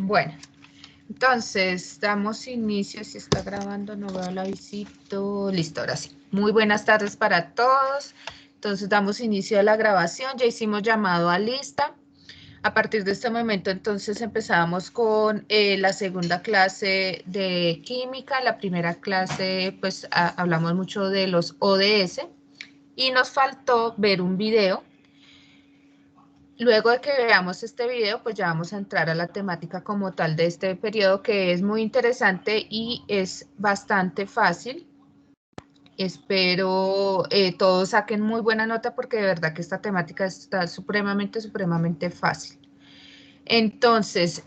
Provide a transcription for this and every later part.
Bueno, entonces damos inicio. Si está grabando, no veo la visita. Listo, ahora sí. Muy buenas tardes para todos. Entonces damos inicio a la grabación. Ya hicimos llamado a lista. A partir de este momento, entonces empezamos con la segunda clase de química. La primera clase, pues hablamos mucho de los ODS y nos faltó ver un video. Luego de que veamos este video, pues ya vamos a entrar a la temática como tal de este periodo, que es muy interesante y es bastante fácil. Espero todos saquen muy buena nota porque de verdad que esta temática está supremamente fácil. Entonces,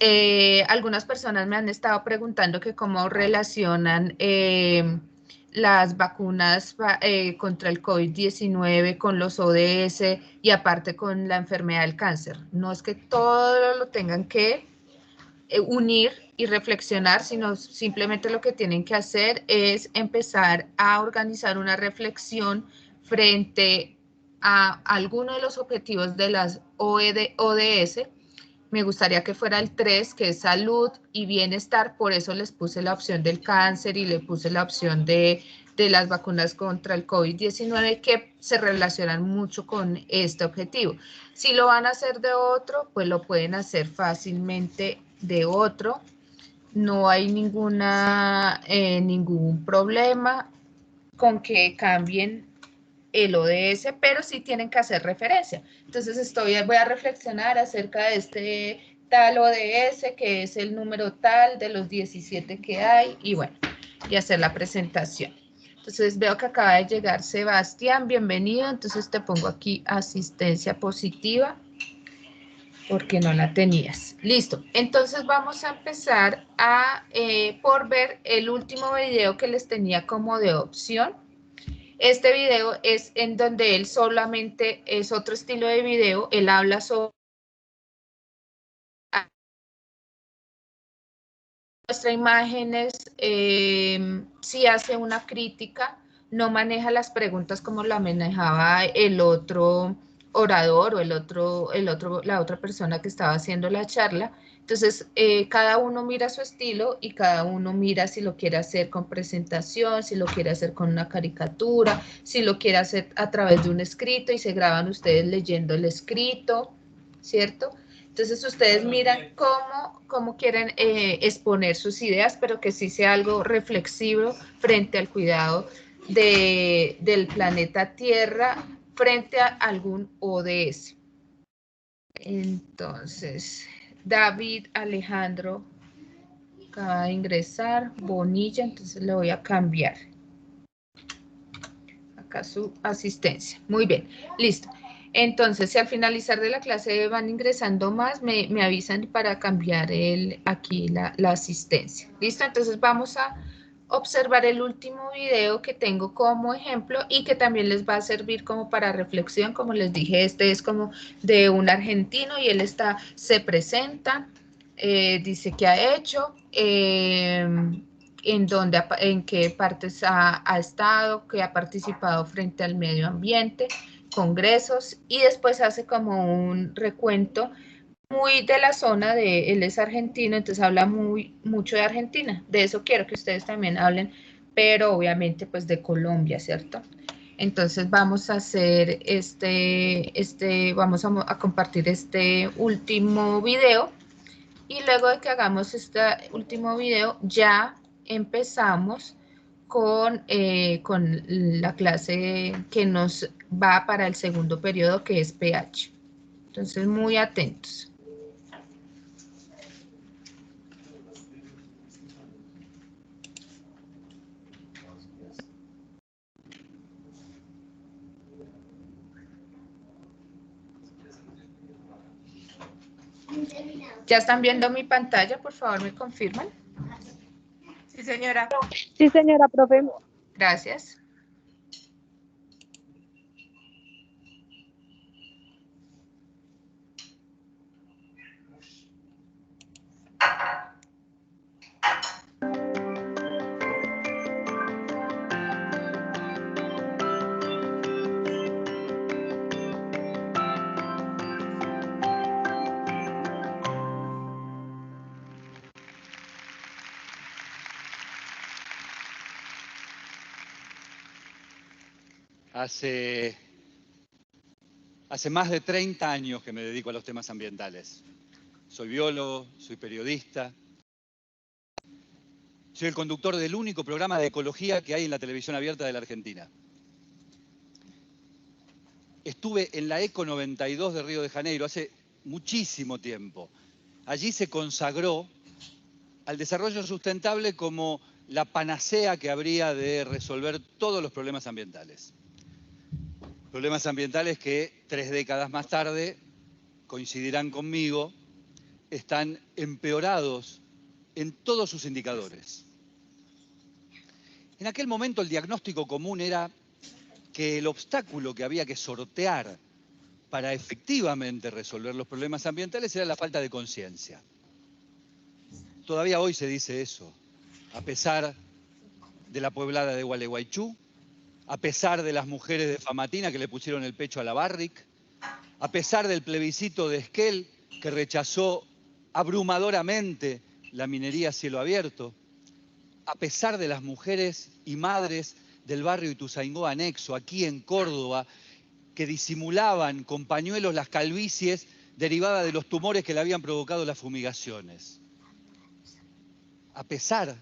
algunas personas me han estado preguntando que cómo relacionan las vacunas contra el COVID-19 con los ODS y aparte con la enfermedad del cáncer. No es que todo lo tengan que unir y reflexionar, sino simplemente lo que tienen que hacer es empezar a organizar una reflexión frente a alguno de los objetivos de las ODS. Me gustaría que fuera el 3, que es salud y bienestar, por eso les puse la opción del cáncer y le puse la opción de las vacunas contra el COVID-19 que se relacionan mucho con este objetivo. Si lo van a hacer de otro, pues lo pueden hacer fácilmente de otro. No hay ningún problema con que cambien el ODS, pero sí tienen que hacer referencia. Entonces voy a reflexionar acerca de este tal ODS, que es el número tal de los 17 que hay, y bueno, y hacer la presentación. Entonces veo que acaba de llegar Sebastián, bienvenido. Entonces te pongo aquí asistencia positiva, porque no la tenías. Listo, entonces vamos a empezar por ver el último video que les tenía como de opción. Este video es en donde él solamente es otro estilo de video, él habla sobre nuestras imágenes, sí hace una crítica, no maneja las preguntas como la manejaba el otro orador o la otra persona que estaba haciendo la charla. Entonces, cada uno mira su estilo y cada uno mira si lo quiere hacer con presentación, si lo quiere hacer con una caricatura, si lo quiere hacer a través de un escrito y se graban ustedes leyendo el escrito, ¿cierto? Entonces ustedes miran cómo quieren exponer sus ideas, pero que sí sea algo reflexivo frente al cuidado del planeta Tierra frente a algún ODS. Entonces, David Alejandro acaba de ingresar, Bonilla, entonces le voy a cambiar acá su asistencia. Muy bien, listo. Entonces, si al finalizar de la clase van ingresando más, me avisan para cambiar aquí la asistencia. ¿Listo? Entonces vamos a observar el último video que tengo como ejemplo y que también les va a servir como para reflexión. Como les dije, este es como de un argentino y él se presenta, dice qué ha hecho, en qué partes ha estado, que ha participado frente al medio ambiente, congresos, y después hace como un recuento muy de la zona él es argentino, entonces habla mucho de Argentina, de eso quiero que ustedes también hablen, pero obviamente pues de Colombia, ¿cierto? Entonces vamos a hacer vamos a compartir este último video y luego de que hagamos este último video ya empezamos con la clase que nos va para el segundo periodo, que es pH. Entonces, muy atentos. ¿Ya están viendo mi pantalla? Por favor, ¿me confirman? Sí, señora. Sí, señora, profe. Gracias. Hace más de 30 años que me dedico a los temas ambientales. Soy biólogo, soy periodista, soy el conductor del único programa de ecología que hay en la televisión abierta de la Argentina. Estuve en la Eco 92 de Río de Janeiro hace muchísimo tiempo. Allí se consagró al desarrollo sustentable como la panacea que habría de resolver todos los problemas ambientales. Problemas ambientales que 3 décadas más tarde, coincidirán conmigo, están empeorados en todos sus indicadores. En aquel momento el diagnóstico común era que el obstáculo que había que sortear para efectivamente resolver los problemas ambientales era la falta de conciencia. Todavía hoy se dice eso, a pesar de la pueblada de Gualeguaychú, a pesar de las mujeres de Famatina que le pusieron el pecho a la Barrick, a pesar del plebiscito de Esquel que rechazó abrumadoramente la minería a cielo abierto, a pesar de las mujeres y madres del barrio Ituzaingó anexo, aquí en Córdoba, que disimulaban con pañuelos las calvicies derivadas de los tumores que le habían provocado las fumigaciones. A pesar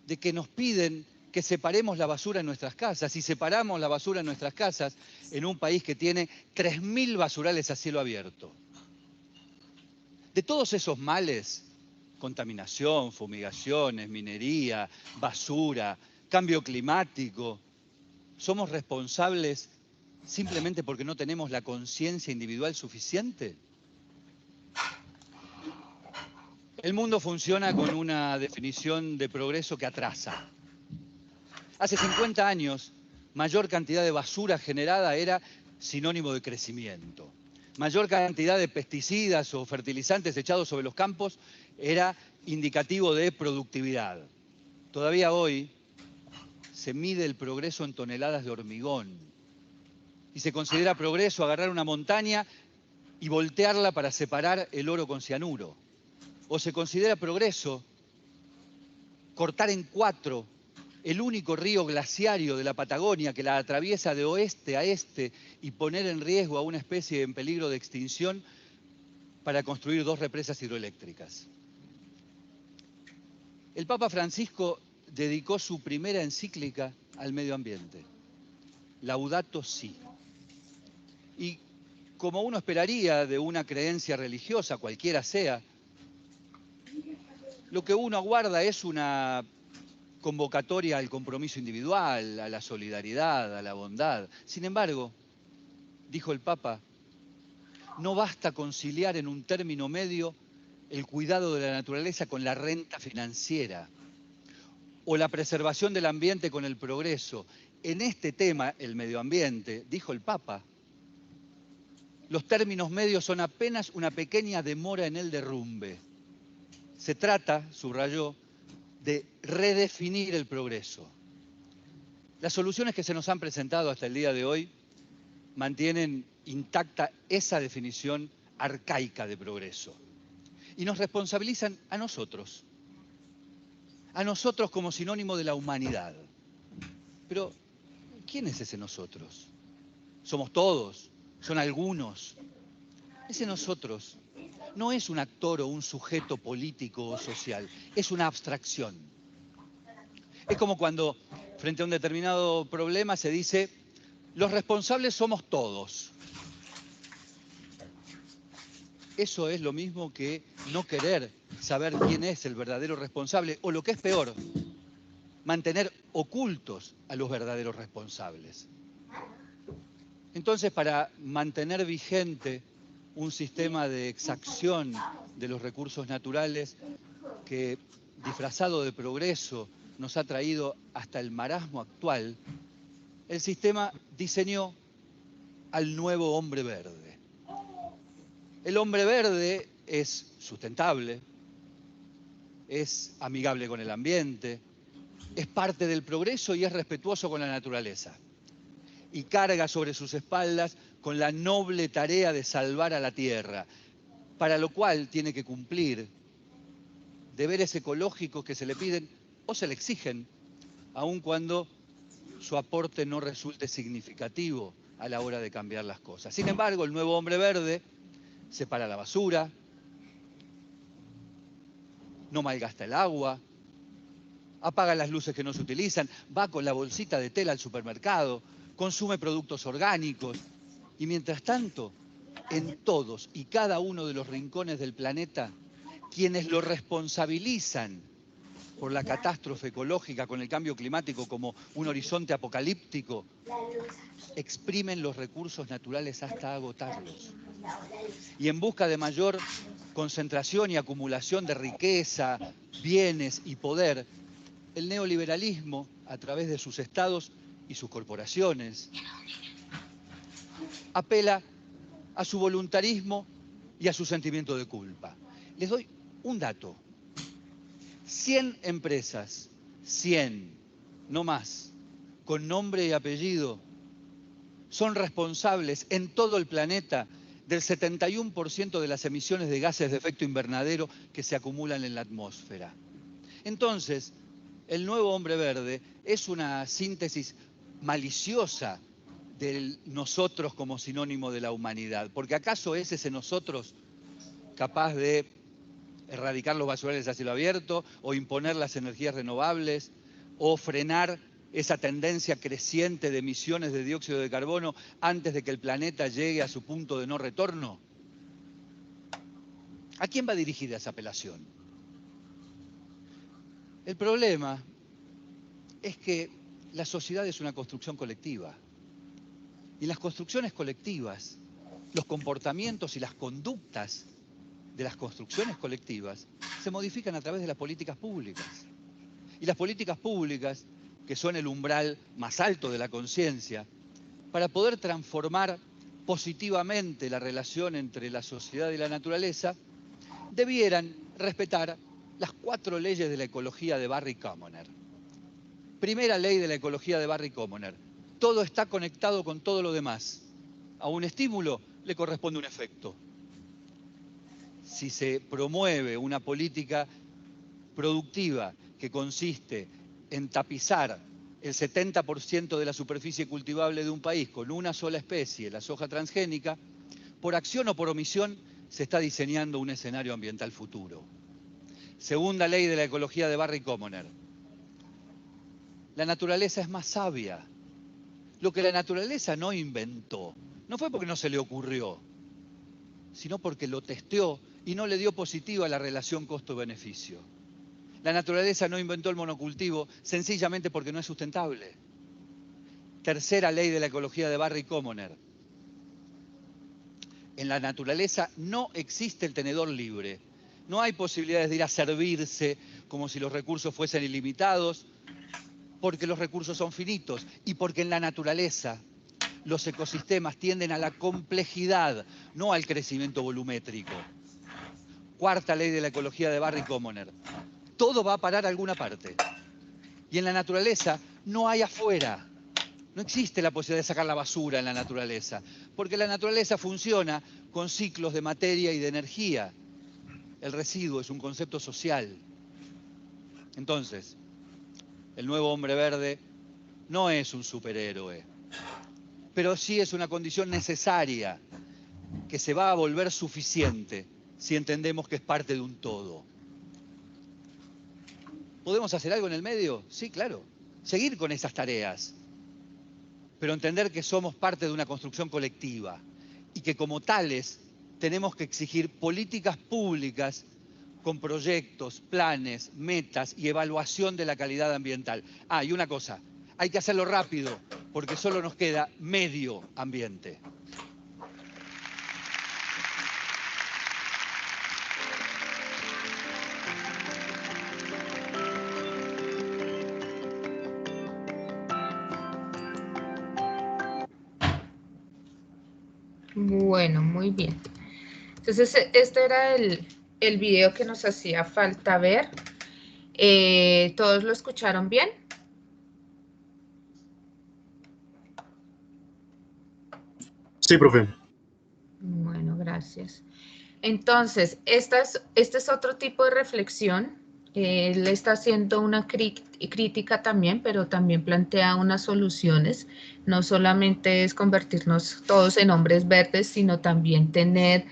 de que nos piden que separemos la basura en nuestras casas, y separamos la basura en nuestras casas en un país que tiene 3.000 basurales a cielo abierto. De todos esos males, contaminación, fumigaciones, minería, basura, cambio climático, ¿somos responsables simplemente porque no tenemos la conciencia individual suficiente? El mundo funciona con una definición de progreso que atrasa. Hace 50 años, mayor cantidad de basura generada era sinónimo de crecimiento. Mayor cantidad de pesticidas o fertilizantes echados sobre los campos era indicativo de productividad. Todavía hoy se mide el progreso en toneladas de hormigón y se considera progreso agarrar una montaña y voltearla para separar el oro con cianuro. O se considera progreso cortar en 4 el único río glaciario de la Patagonia que la atraviesa de oeste a este y poner en riesgo a una especie en peligro de extinción para construir 2 represas hidroeléctricas. El Papa Francisco dedicó su primera encíclica al medio ambiente, Laudato Si. Y como uno esperaría de una creencia religiosa, cualquiera sea, lo que uno aguarda es una convocatoria al compromiso individual, a la solidaridad, a la bondad. Sin embargo, dijo el Papa, no basta conciliar en un término medio el cuidado de la naturaleza con la renta financiera o la preservación del ambiente con el progreso. En este tema, el medio ambiente, dijo el Papa, los términos medios son apenas una pequeña demora en el derrumbe. Se trata, subrayó, de redefinir el progreso. Las soluciones que se nos han presentado hasta el día de hoy mantienen intacta esa definición arcaica de progreso y nos responsabilizan a nosotros como sinónimo de la humanidad. Pero, ¿quién es ese nosotros? ¿Somos todos? ¿Son algunos? Ese nosotros no es un actor o un sujeto político o social, es una abstracción. Es como cuando, frente a un determinado problema, se dice, los responsables somos todos. Eso es lo mismo que no querer saber quién es el verdadero responsable, o lo que es peor, mantener ocultos a los verdaderos responsables. Entonces, para mantener vigente un sistema de exacción de los recursos naturales que, disfrazado de progreso, nos ha traído hasta el marasmo actual, el sistema diseñó al nuevo hombre verde. El hombre verde es sustentable, es amigable con el ambiente, es parte del progreso y es respetuoso con la naturaleza. Y carga sobre sus espaldas con la noble tarea de salvar a la tierra, para lo cual tiene que cumplir deberes ecológicos que se le piden o se le exigen, aun cuando su aporte no resulte significativo a la hora de cambiar las cosas. Sin embargo, el nuevo hombre verde separa la basura, no malgasta el agua, apaga las luces que no se utilizan, va con la bolsita de tela al supermercado, consume productos orgánicos y mientras tanto, en todos y cada uno de los rincones del planeta, quienes lo responsabilizan por la catástrofe ecológica con el cambio climático como un horizonte apocalíptico, exprimen los recursos naturales hasta agotarlos. Y en busca de mayor concentración y acumulación de riqueza, bienes y poder, el neoliberalismo, a través de sus estados y sus corporaciones, apela a su voluntarismo y a su sentimiento de culpa. Les doy un dato. 100 empresas, 100, no más, con nombre y apellido, son responsables en todo el planeta del 71% de las emisiones de gases de efecto invernadero que se acumulan en la atmósfera. Entonces, el nuevo hombre verde es una síntesis maliciosa del nosotros como sinónimo de la humanidad. Porque ¿acaso es ese nosotros capaz de erradicar los basurales a cielo abierto o imponer las energías renovables o frenar esa tendencia creciente de emisiones de dióxido de carbono antes de que el planeta llegue a su punto de no retorno? ¿A quién va dirigida esa apelación? El problema es que la sociedad es una construcción colectiva. Y en las construcciones colectivas, los comportamientos y las conductas de las construcciones colectivas se modifican a través de las políticas públicas. Y las políticas públicas, que son el umbral más alto de la conciencia, para poder transformar positivamente la relación entre la sociedad y la naturaleza, debieran respetar las 4 leyes de la ecología de Barry Commoner. Primera ley de la ecología de Barry Commoner: todo está conectado con todo lo demás. A un estímulo le corresponde un efecto. Si se promueve una política productiva que consiste en tapizar el 70% de la superficie cultivable de un país con una sola especie, la soja transgénica, por acción o por omisión se está diseñando un escenario ambiental futuro. Segunda ley de la ecología de Barry Commoner: la naturaleza es más sabia. Lo que la naturaleza no inventó, no fue porque no se le ocurrió, sino porque lo testeó y no le dio positiva la relación costo-beneficio. La naturaleza no inventó el monocultivo sencillamente porque no es sustentable. Tercera ley de la ecología de Barry Commoner: en la naturaleza no existe el tenedor libre. No hay posibilidades de ir a servirse como si los recursos fuesen ilimitados, porque los recursos son finitos y porque en la naturaleza los ecosistemas tienden a la complejidad, no al crecimiento volumétrico. Cuarta ley de la ecología de Barry Commoner: todo va a parar a alguna parte. Y en la naturaleza no hay afuera. No existe la posibilidad de sacar la basura en la naturaleza, porque la naturaleza funciona con ciclos de materia y de energía. El residuo es un concepto social. Entonces, el nuevo hombre verde no es un superhéroe, pero sí es una condición necesaria que se va a volver suficiente si entendemos que es parte de un todo. ¿Podemos hacer algo en el medio? Sí, claro. Seguir con esas tareas, pero entender que somos parte de una construcción colectiva y que como tales tenemos que exigir políticas públicas con proyectos, planes, metas y evaluación de la calidad ambiental. Ah, y una cosa, hay que hacerlo rápido porque solo nos queda medio ambiente. Bueno, muy bien. Entonces, este era el video que nos hacía falta ver. ¿Todos lo escucharon bien? Sí, profe. Bueno, gracias. Entonces, este es otro tipo de reflexión Él está haciendo una crítica también, pero también plantea unas soluciones. No solamente es convertirnos todos en hombres verdes, sino también tener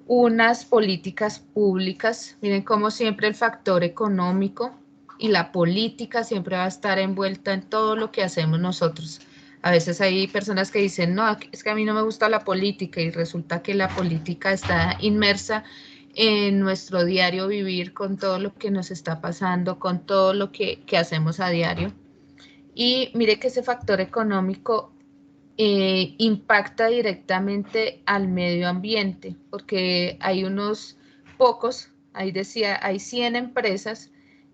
unas políticas públicas. Miren cómo siempre el factor económico y la política siempre va a estar envuelta en todo lo que hacemos nosotros. A veces hay personas que dicen, no, es que a mí no me gusta la política, y resulta que la política está inmersa en nuestro diario vivir, con todo lo que nos está pasando, con todo lo que hacemos a diario. Y mire que ese factor económico impacta directamente al medio ambiente, porque hay unos pocos, ahí decía, hay 100 empresas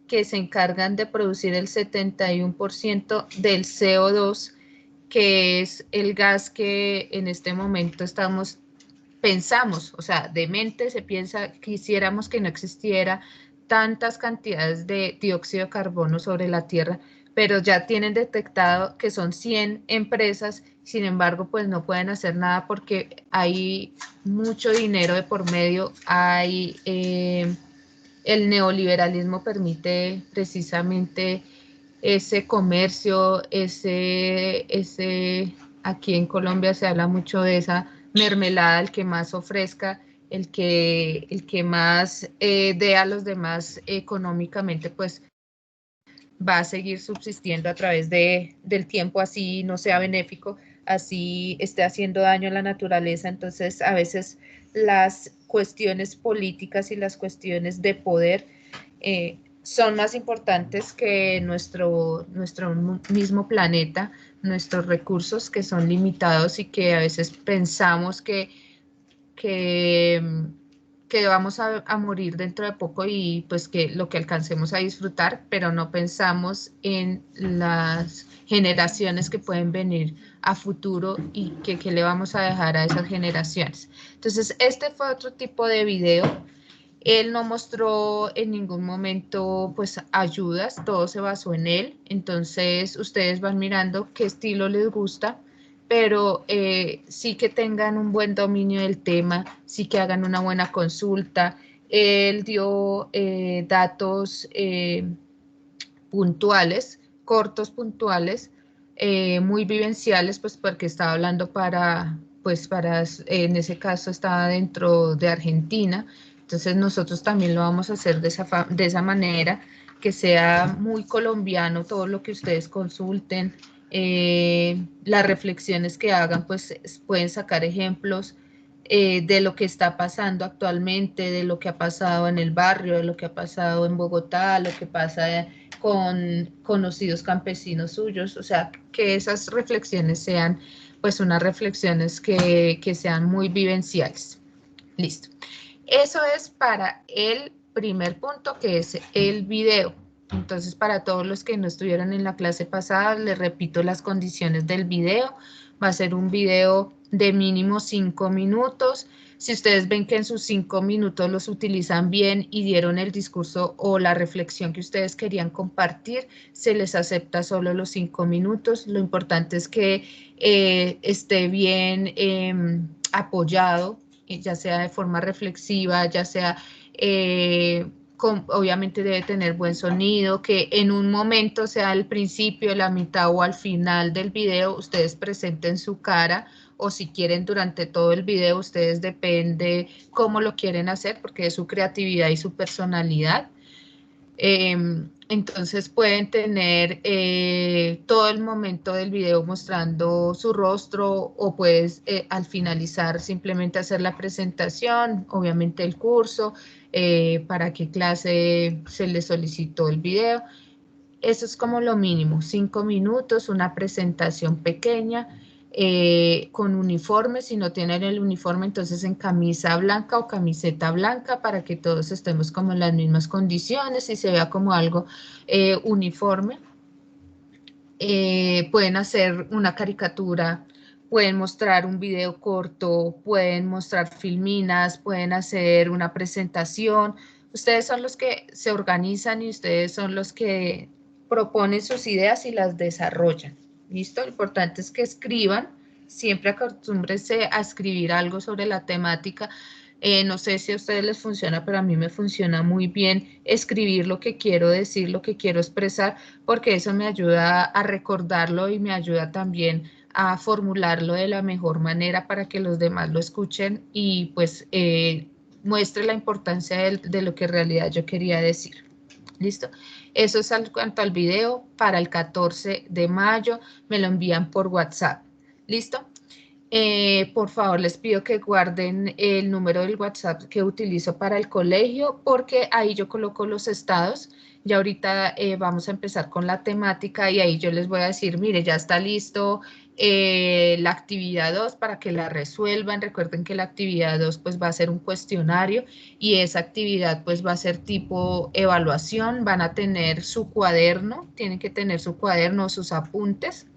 que se encargan de producir el 71% del CO2, que es el gas que en este momento pensamos, o sea, de mente se piensa, quisiéramos que no existiera tantas cantidades de dióxido de carbono sobre la Tierra, pero ya tienen detectado que son 100 empresas, sin embargo, pues no pueden hacer nada porque hay mucho dinero de por medio, hay, el neoliberalismo permite precisamente ese comercio, aquí en Colombia se habla mucho de esa mermelada, el que más ofrezca, el que más dé a los demás económicamente, pues va a seguir subsistiendo a través del tiempo, así no sea benéfico, así esté haciendo daño a la naturaleza. Entonces, a veces las cuestiones políticas y las cuestiones de poder son más importantes que nuestro mismo planeta, nuestros recursos, que son limitados y que a veces pensamos que vamos a morir dentro de poco, y pues que lo que alcancemos a disfrutar, pero no pensamos en las generaciones que pueden venir a futuro y que le vamos a dejar a esas generaciones. Entonces, este fue otro tipo de video. Él no mostró en ningún momento pues ayudas, todo se basó en él. Entonces ustedes van mirando qué estilo les gusta, pero sí que tengan un buen dominio del tema, sí que hagan una buena consulta. Él dio datos puntuales, cortos puntuales, muy vivenciales, pues porque estaba hablando en ese caso estaba dentro de Argentina. Entonces nosotros también lo vamos a hacer de esa manera, que sea muy colombiano todo lo que ustedes consulten. Las reflexiones que hagan, pues pueden sacar ejemplos de lo que está pasando actualmente, de lo que ha pasado en el barrio, de lo que ha pasado en Bogotá, lo que pasa con conocidos campesinos suyos. O sea, que esas reflexiones sean pues unas reflexiones que sean muy vivenciales. Listo. Eso es para el primer punto, que es el video. Entonces, para todos los que no estuvieron en la clase pasada, les repito las condiciones del video. Va a ser un video de mínimo 5 minutos. Si ustedes ven que en sus 5 minutos los utilizan bien y dieron el discurso o la reflexión que ustedes querían compartir, se les acepta solo los 5 minutos. Lo importante es que esté bien apoyado, ya sea de forma reflexiva, ya sea, obviamente debe tener buen sonido, que en un momento, sea al principio, la mitad o al final del video, ustedes presenten su cara, o si quieren durante todo el video, ustedes depende cómo lo quieren hacer, porque es su creatividad y su personalidad. Entonces pueden tener todo el momento del video mostrando su rostro, o puedes al finalizar simplemente hacer la presentación, obviamente el curso, para qué clase se le solicitó el video. Eso es como lo mínimo, 5 minutos, una presentación pequeña, con uniforme. Si no tienen el uniforme, entonces en camisa blanca o camiseta blanca, para que todos estemos como en las mismas condiciones y se vea como algo uniforme. Pueden hacer una caricatura, pueden mostrar un video corto, pueden mostrar filminas, pueden hacer una presentación. Ustedes son los que se organizan y ustedes son los que proponen sus ideas y las desarrollan. ¿Listo? Lo importante es que escriban, siempre acostúmbrense a escribir algo sobre la temática. No sé si a ustedes les funciona, pero a mí me funciona muy bien escribir lo que quiero decir, lo que quiero expresar, porque eso me ayuda a recordarlo y me ayuda también a formularlo de la mejor manera para que los demás lo escuchen y pues muestre la importancia de lo que en realidad yo quería decir. ¿Listo? Eso es en cuanto al video. Para el 14 de mayo me lo envían por WhatsApp. ¿Listo? Por favor, les pido que guarden el número del WhatsApp que utilizo para el colegio, porque ahí yo coloco los estados. Ya ahorita vamos a empezar con la temática y ahí yo les voy a decir, mire, ya está listo la actividad 2 para que la resuelvan. Recuerden que la actividad 2 pues va a ser un cuestionario y esa actividad pues va a ser tipo evaluación. Van a tener su cuaderno, tienen que tener su cuaderno, sus apuntes.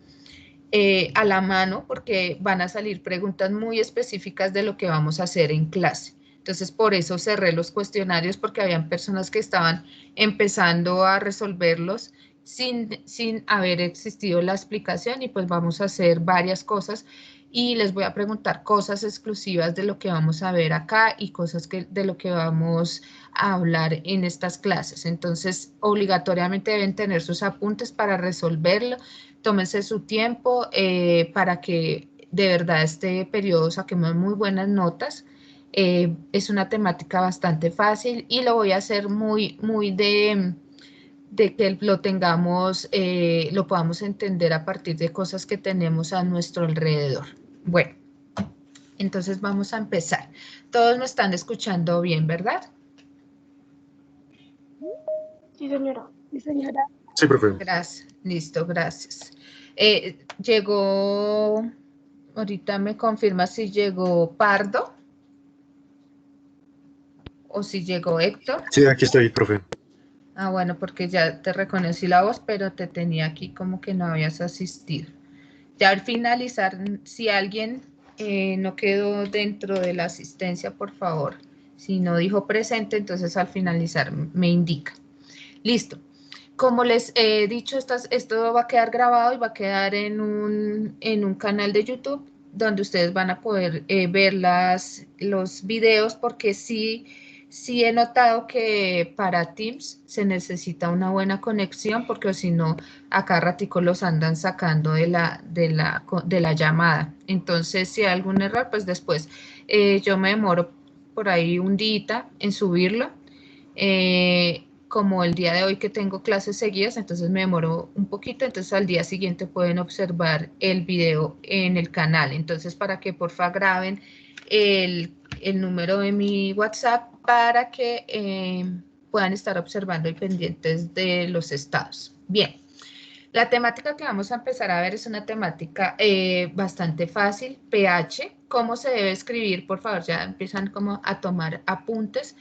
A la mano porque van a salir preguntas muy específicas de lo que vamos a hacer en clase. Entonces, por eso cerré los cuestionarios porque habían personas que estaban empezando a resolverlos sin haber existido la explicación y pues vamos a hacer varias cosas y les voy a preguntar cosas exclusivas de lo que vamos a ver acá y cosas de lo que vamos a hablar en estas clases. Entonces, obligatoriamente deben tener sus apuntes para resolverlo. Tómense su tiempo para que de verdad este periodo saquemos muy buenas notas. Es una temática bastante fácil y lo voy a hacer muy de que lo tengamos, lo podamos entender a partir de cosas que tenemos a nuestro alrededor. Bueno, entonces vamos a empezar. Todos me están escuchando bien, ¿verdad? Sí, señora. Sí, señora. Sí, profe. Gracias, listo, gracias. Llegó, ahorita me confirma si llegó Pardo o si llegó Héctor. Sí, aquí estoy, profe. Ah, bueno, porque ya te reconocí la voz, pero te tenía aquí como que no habías asistido. Ya al finalizar, si alguien no quedó dentro de la asistencia, por favor, si no dijo presente, entonces al finalizar me indica. Listo. Como les he dicho, esto va a quedar grabado y va a quedar en un canal de YouTube donde ustedes van a poder ver los videos porque sí he notado que para Teams se necesita una buena conexión porque si no, acá ratico los andan sacando de la llamada. Entonces, si hay algún error, pues después yo me demoro por ahí un día en subirlo. Como el día de hoy que tengo clases seguidas, entonces me demoro un poquito, entonces al día siguiente pueden observar el video en el canal. Entonces, para que porfa graben el número de mi WhatsApp para que puedan estar observando y pendientes de los estados. Bien. La temática que vamos a empezar a ver es una temática bastante fácil, pH. ¿Cómo se debe escribir? Por favor, ya empiezan como a tomar apuntes.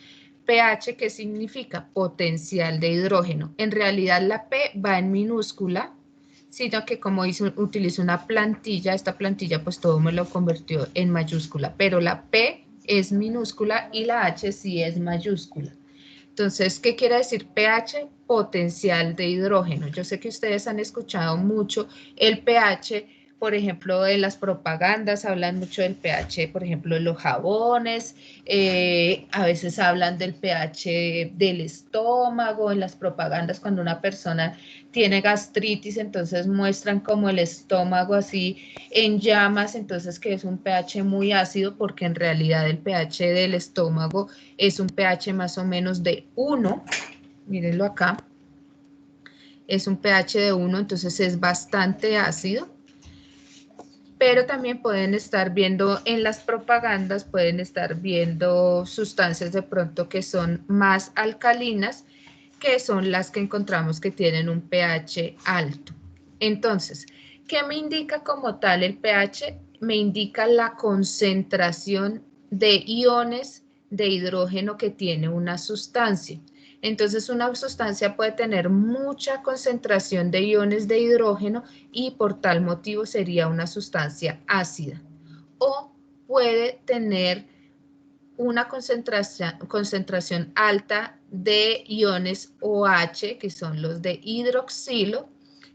pH, ¿qué significa? Potencial de hidrógeno. En realidad la P va en minúscula, sino que como utilizo una plantilla, esta plantilla pues todo me lo convirtió en mayúscula, pero la P es minúscula y la H sí es mayúscula. Entonces, ¿qué quiere decir pH? Potencial de hidrógeno. Yo sé que ustedes han escuchado mucho el pH, por ejemplo, de las propagandas, hablan mucho del pH, por ejemplo, de los jabones, a veces hablan del pH del estómago, en las propagandas cuando una persona tiene gastritis, entonces muestran como el estómago así en llamas, entonces que es un pH muy ácido porque en realidad el pH del estómago es un pH más o menos de 1, mírenlo acá, es un pH de 1, entonces es bastante ácido, pero también pueden estar viendo en las propagandas, pueden estar viendo sustancias de pronto que son más alcalinas, que son las que encontramos que tienen un pH alto. Entonces, ¿qué me indica como tal el pH? Me indica la concentración de iones de hidrógeno que tiene una sustancia. Entonces, una sustancia puede tener mucha concentración de iones de hidrógeno y por tal motivo sería una sustancia ácida. O puede tener una concentración alta de iones OH, que son los de hidroxilo,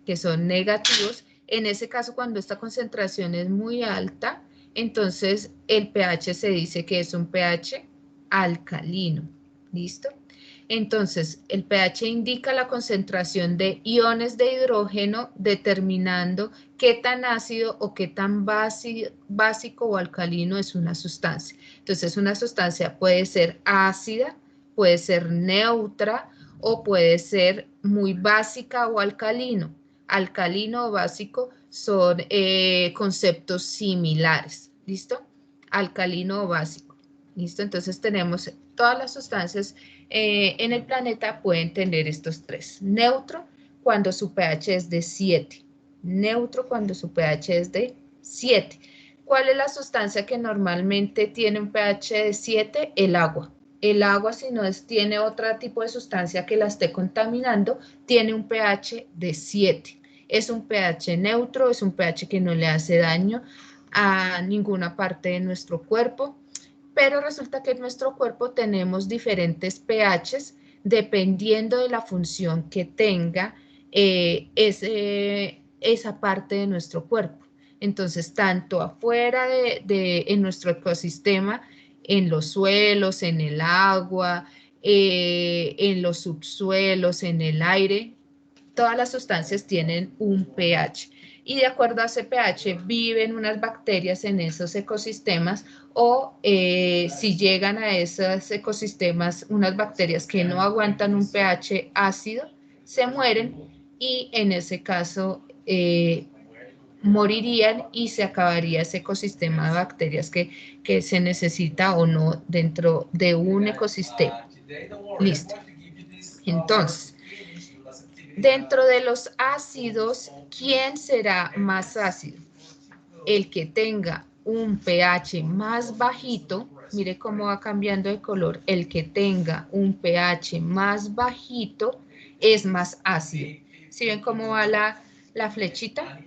que son negativos. En ese caso, cuando esta concentración es muy alta, entonces el pH se dice que es un pH alcalino. ¿Listo? Entonces, el pH indica la concentración de iones de hidrógeno determinando qué tan ácido o qué tan básico o alcalino es una sustancia. Entonces, una sustancia puede ser ácida, puede ser neutra o puede ser muy básica o alcalino. Alcalino o básico son conceptos similares. ¿Listo? Alcalino o básico. ¿Listo? Entonces tenemos todas las sustancias en el planeta pueden tener estos tres. Neutro cuando su pH es de 7. Neutro cuando su pH es de 7. ¿Cuál es la sustancia que normalmente tiene un pH de 7? El agua. El agua, si no tiene otro tipo de sustancia que la esté contaminando, tiene un pH de 7. Es un pH neutro, es un pH que no le hace daño a ninguna parte de nuestro cuerpo. Pero resulta que en nuestro cuerpo tenemos diferentes pHs dependiendo de la función que tenga esa parte de nuestro cuerpo. Entonces, tanto afuera en nuestro ecosistema, en los suelos, en el agua, en los subsuelos, en el aire, todas las sustancias tienen un pH. Y de acuerdo a ese pH viven unas bacterias en esos ecosistemas o si llegan a esos ecosistemas unas bacterias que no aguantan un pH ácido, se mueren y en ese caso morirían y se acabaría ese ecosistema de bacterias que se necesita o no dentro de un ecosistema. Listo. Entonces, dentro de los ácidos, ¿quién será más ácido? El que tenga un pH más bajito, mire cómo va cambiando de color, el que tenga un pH más bajito es más ácido. ¿Sí ven cómo va la flechita?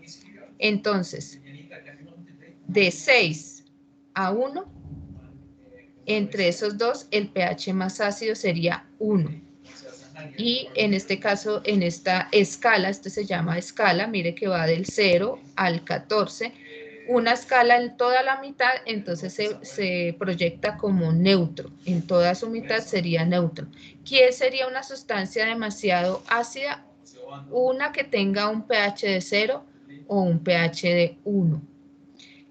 Entonces, de 6 a 1, entre esos dos, el pH más ácido sería 1. Y en este caso, en esta escala, esto se llama escala, mire que va del 0 al 14, una escala en toda la mitad, entonces se proyecta como neutro, en toda su mitad sería neutro. ¿Qué sería una sustancia demasiado ácida? Una que tenga un pH de 0 o un pH de 1.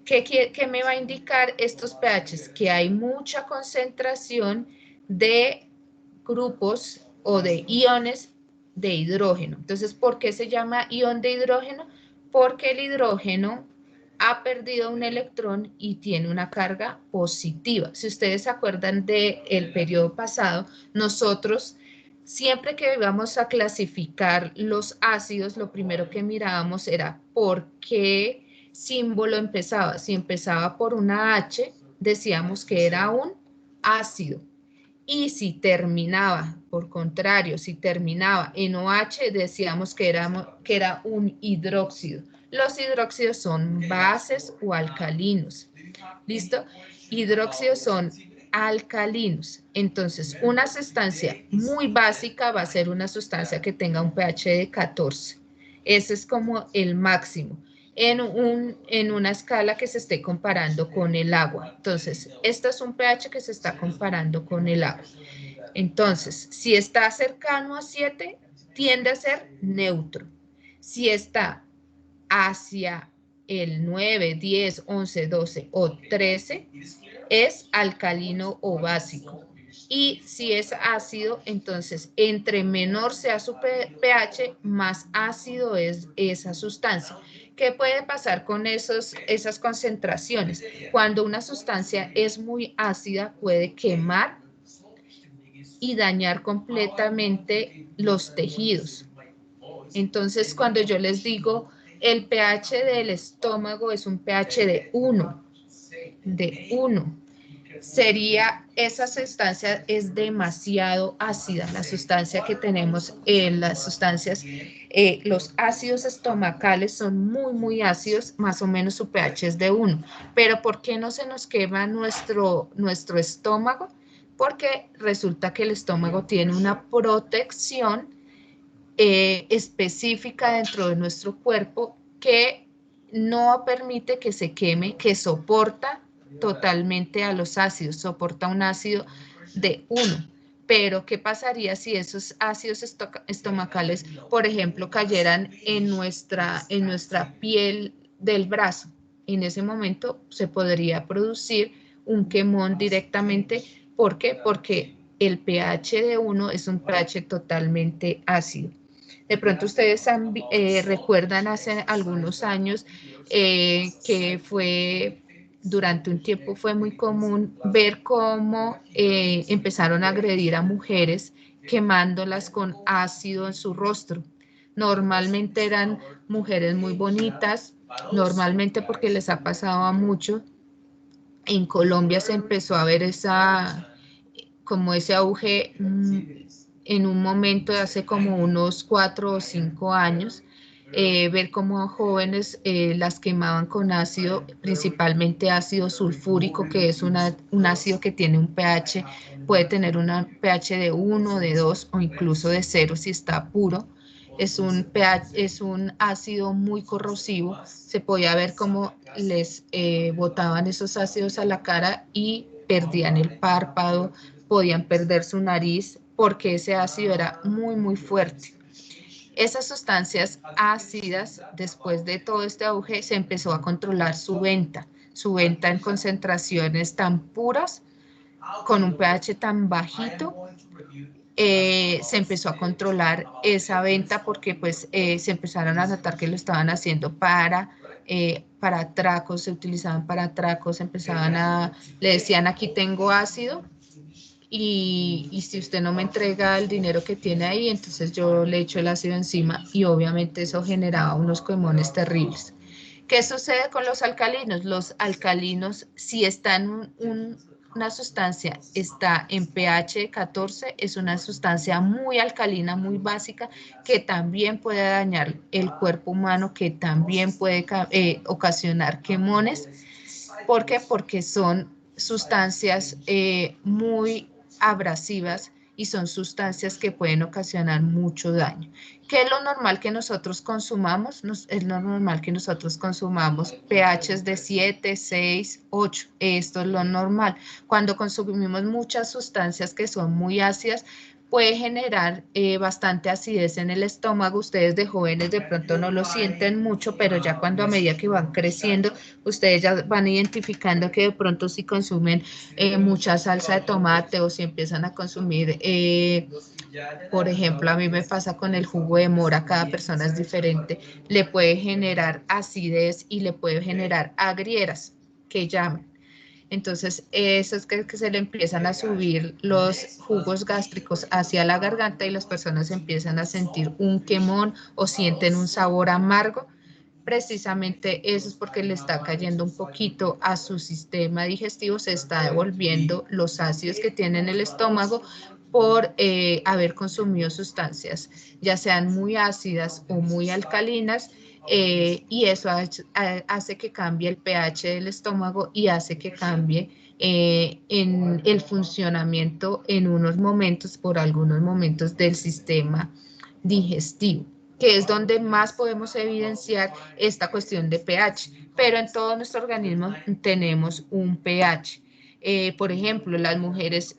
¿Qué me va a indicar estos pHs? Que hay mucha concentración de grupos o de iones de hidrógeno. Entonces, ¿por qué se llama ion de hidrógeno? Porque el hidrógeno ha perdido un electrón y tiene una carga positiva. Si ustedes se acuerdan del periodo pasado, nosotros siempre que íbamos a clasificar los ácidos, lo primero que mirábamos era por qué símbolo empezaba. Si empezaba por una H, decíamos que era un ácido. Y si terminaba, por contrario, si terminaba en OH, decíamos que era un hidróxido. Los hidróxidos son bases o alcalinos. ¿Listo? Hidróxidos son alcalinos. Entonces, una sustancia muy básica va a ser una sustancia que tenga un pH de 14. Ese es como el máximo en una escala que se esté comparando con el agua. Entonces, este es un pH que se está comparando con el agua. Entonces, si está cercano a 7, tiende a ser neutro. Si está hacia el 9, 10, 11, 12 o 13, es alcalino o básico. Y si es ácido, entonces entre menor sea su pH, más ácido es esa sustancia. ¿Qué puede pasar con esas concentraciones? Cuando una sustancia es muy ácida, puede quemar y dañar completamente los tejidos. Entonces, cuando yo les digo el pH del estómago es un pH de 1, sería, esa sustancia es demasiado ácida, la sustancia que tenemos en las sustancias, los ácidos estomacales son muy ácidos, más o menos su pH es de 1, pero ¿por qué no se nos quema nuestro estómago? Porque resulta que el estómago tiene una protección específica dentro de nuestro cuerpo que no permite que se queme, que soporta totalmente a los ácidos, soporta un ácido de 1. Pero, ¿qué pasaría si esos ácidos estomacales, por ejemplo, cayeran en nuestra piel del brazo? En ese momento se podría producir un quemón directamente. ¿Por qué? Porque el pH de 1 es un pH totalmente ácido. De pronto ustedes recuerdan hace algunos años que durante un tiempo fue muy común ver cómo empezaron a agredir a mujeres quemándolas con ácido en su rostro. Normalmente eran mujeres muy bonitas, normalmente porque les ha pasado a mucho. En Colombia se empezó a ver como ese auge en un momento de hace como unos 4 o 5 años, ver cómo jóvenes las quemaban con ácido, principalmente ácido sulfúrico, que es un ácido que tiene un pH, puede tener un pH de 1, de 2 o incluso de 0 si está puro. Es un ácido muy corrosivo. Se podía ver cómo les botaban esos ácidos a la cara y perdían el párpado, podían perder su nariz porque ese ácido era muy, muy fuerte. Esas sustancias ácidas, después de todo este auge, se empezó a controlar su venta en concentraciones tan puras, con un pH tan bajito. Se empezó a controlar esa venta porque pues se empezaron a notar que lo estaban haciendo para atracos, se utilizaban para atracos, le decían aquí tengo ácido y si usted no me entrega el dinero que tiene ahí, entonces yo le echo el ácido encima y obviamente eso generaba unos quemones terribles. ¿Qué sucede con los alcalinos? Los alcalinos, si están una sustancia está en pH 14, es una sustancia muy alcalina, muy básica, que también puede dañar el cuerpo humano, que también puede ocasionar quemones. ¿Por qué? Porque son sustancias muy abrasivas y son sustancias que pueden ocasionar mucho daño. ¿Qué es lo normal que nosotros consumamos? Es lo normal que nosotros consumamos pHs de 7, 6, 8. Esto es lo normal. Cuando consumimos muchas sustancias que son muy ácidas, puede generar bastante acidez en el estómago. Ustedes de jóvenes de pronto no lo sienten mucho, pero ya cuando a medida que van creciendo, ustedes ya van identificando que de pronto si consumen mucha salsa de tomate o si empiezan a consumir, por ejemplo, a mí me pasa con el jugo de mora, cada persona es diferente, le puede generar acidez y le puede generar agrieras, que llaman. Entonces, eso es que se le empiezan a subir los jugos gástricos hacia la garganta y las personas empiezan a sentir un quemón o sienten un sabor amargo. Precisamente eso es porque le está cayendo un poquito a su sistema digestivo, se está devolviendo los ácidos que tiene en el estómago por haber consumido sustancias, ya sean muy ácidas o muy alcalinas, y eso hace que cambie el pH del estómago y hace que cambie en el funcionamiento en unos momentos, por algunos momentos del sistema digestivo, que es donde más podemos evidenciar esta cuestión de pH, pero en todo nuestro organismo tenemos un pH. Por ejemplo, las mujeres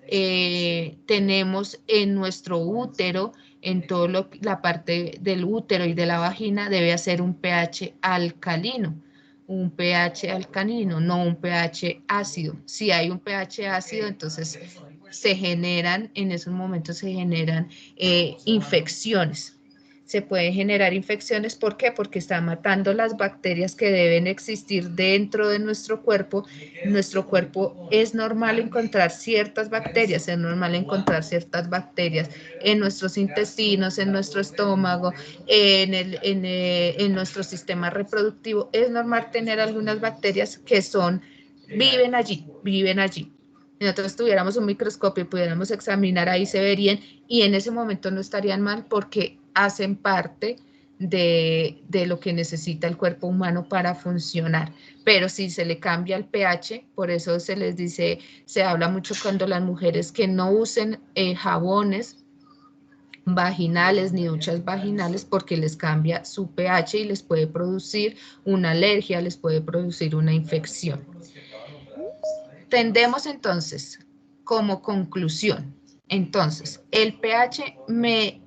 tenemos en nuestro útero, en toda la parte del útero y de la vagina, debe hacer un pH alcalino, no un pH ácido. Si hay un pH ácido, entonces en esos momentos se generan infecciones. Se pueden generar infecciones, ¿por qué? Porque está matando las bacterias que deben existir dentro de nuestro cuerpo. Nuestro cuerpo es normal encontrar ciertas bacterias, en nuestros intestinos, en nuestro estómago, en nuestro sistema reproductivo. Es normal tener algunas bacterias que viven allí. Si nosotros tuviéramos un microscopio y pudiéramos examinar, ahí se verían y en ese momento no estarían mal porque hacen parte de lo que necesita el cuerpo humano para funcionar. Pero si se le cambia el pH, por eso se les dice, se habla mucho cuando las mujeres que no usen jabones vaginales ni duchas vaginales porque les cambia su pH y les puede producir una alergia, les puede producir una infección. Tendemos entonces como conclusión. Entonces, el pH me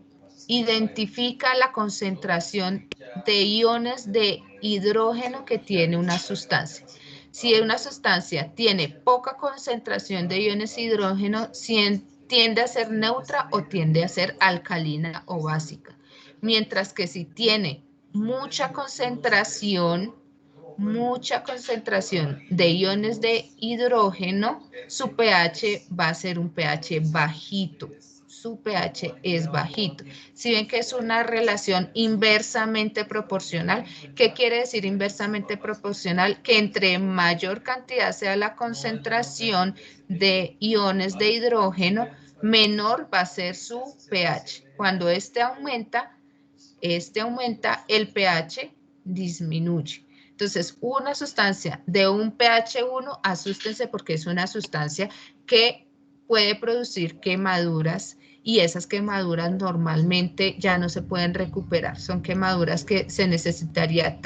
identifica la concentración de iones de hidrógeno que tiene una sustancia. Si una sustancia tiene poca concentración de iones de hidrógeno, tiende a ser neutra o tiende a ser alcalina o básica. Mientras que si tiene mucha concentración de iones de hidrógeno, su pH va a ser un pH bajito. Su pH es bajito. Si ven que es una relación inversamente proporcional, ¿qué quiere decir inversamente proporcional? Que entre mayor cantidad sea la concentración de iones de hidrógeno, menor va a ser su pH. Cuando este aumenta, el pH disminuye. Entonces, una sustancia de un pH 1, asústense porque es una sustancia que puede producir quemaduras y esas quemaduras normalmente ya no se pueden recuperar. Son quemaduras que se necesitaría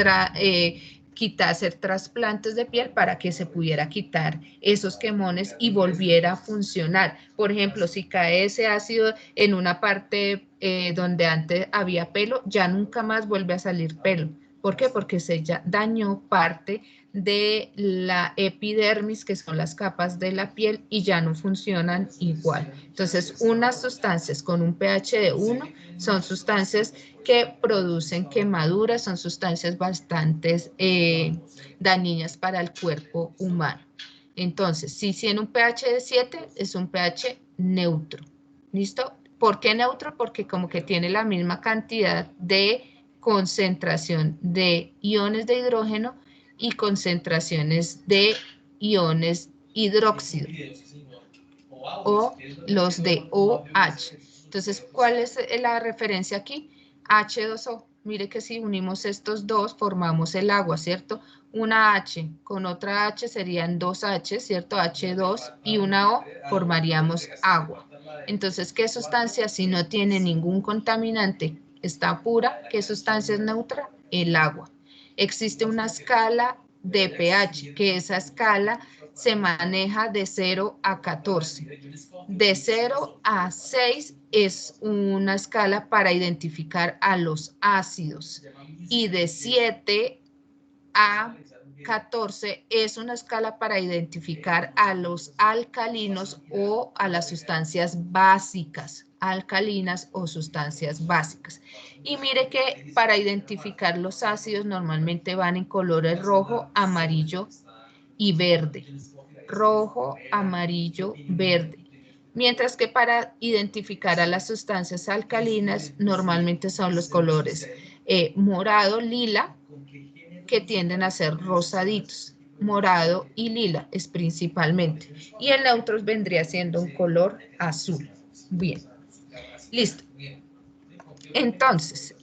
hacer trasplantes de piel para que se pudiera quitar esos quemones y volviera a funcionar. Por ejemplo, si cae ese ácido en una parte donde antes había pelo, ya nunca más vuelve a salir pelo. ¿Por qué? Porque se ya dañó parte de la epidermis, que son las capas de la piel, y ya no funcionan igual. Entonces, unas sustancias con un pH de 1 son sustancias que producen quemaduras, son sustancias bastante dañinas para el cuerpo humano. Entonces, si tiene un pH de 7, es un pH neutro. ¿Listo? ¿Por qué neutro? Porque como que tiene la misma cantidad de concentración de iones de hidrógeno y concentraciones de iones hidróxido o los de OH. Entonces, ¿cuál es la referencia aquí? H2O. Mire que si unimos estos dos, formamos el agua, ¿cierto? Una H con otra H serían dos H, ¿cierto? H2 y una O formaríamos agua. Entonces, ¿qué sustancia si no tiene ningún contaminante? Está pura. ¿Qué sustancia es neutra? El agua. Existe una escala de pH, que esa escala se maneja de 0 a 14. De 0 a 6 es una escala para identificar a los ácidos y de 7 a 14 es una escala para identificar a los alcalinos o a las sustancias básicas, alcalinas o sustancias básicas. Y mire que para identificar los ácidos normalmente van en colores rojo, amarillo y verde. Rojo, amarillo, verde. Mientras que para identificar a las sustancias alcalinas normalmente son los colores morado, lila, que tienden a ser rosaditos. Morado y lila es principalmente. Y el neutro vendría siendo un color azul. Bien, listo. Entonces,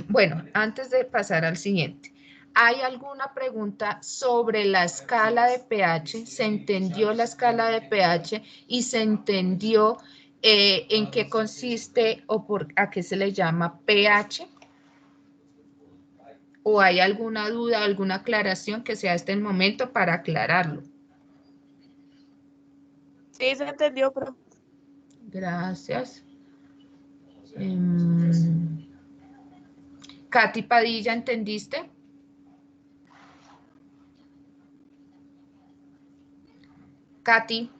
bueno, antes de pasar al siguiente, ¿hay alguna pregunta sobre la escala de pH? ¿Se entendió la escala de pH y se entendió en qué consiste o a qué se le llama pH? ¿O hay alguna duda, alguna aclaración que sea hasta el momento para aclararlo? Sí, se entendió, pero Gracias. Katy Padilla, ¿entendiste? Katy.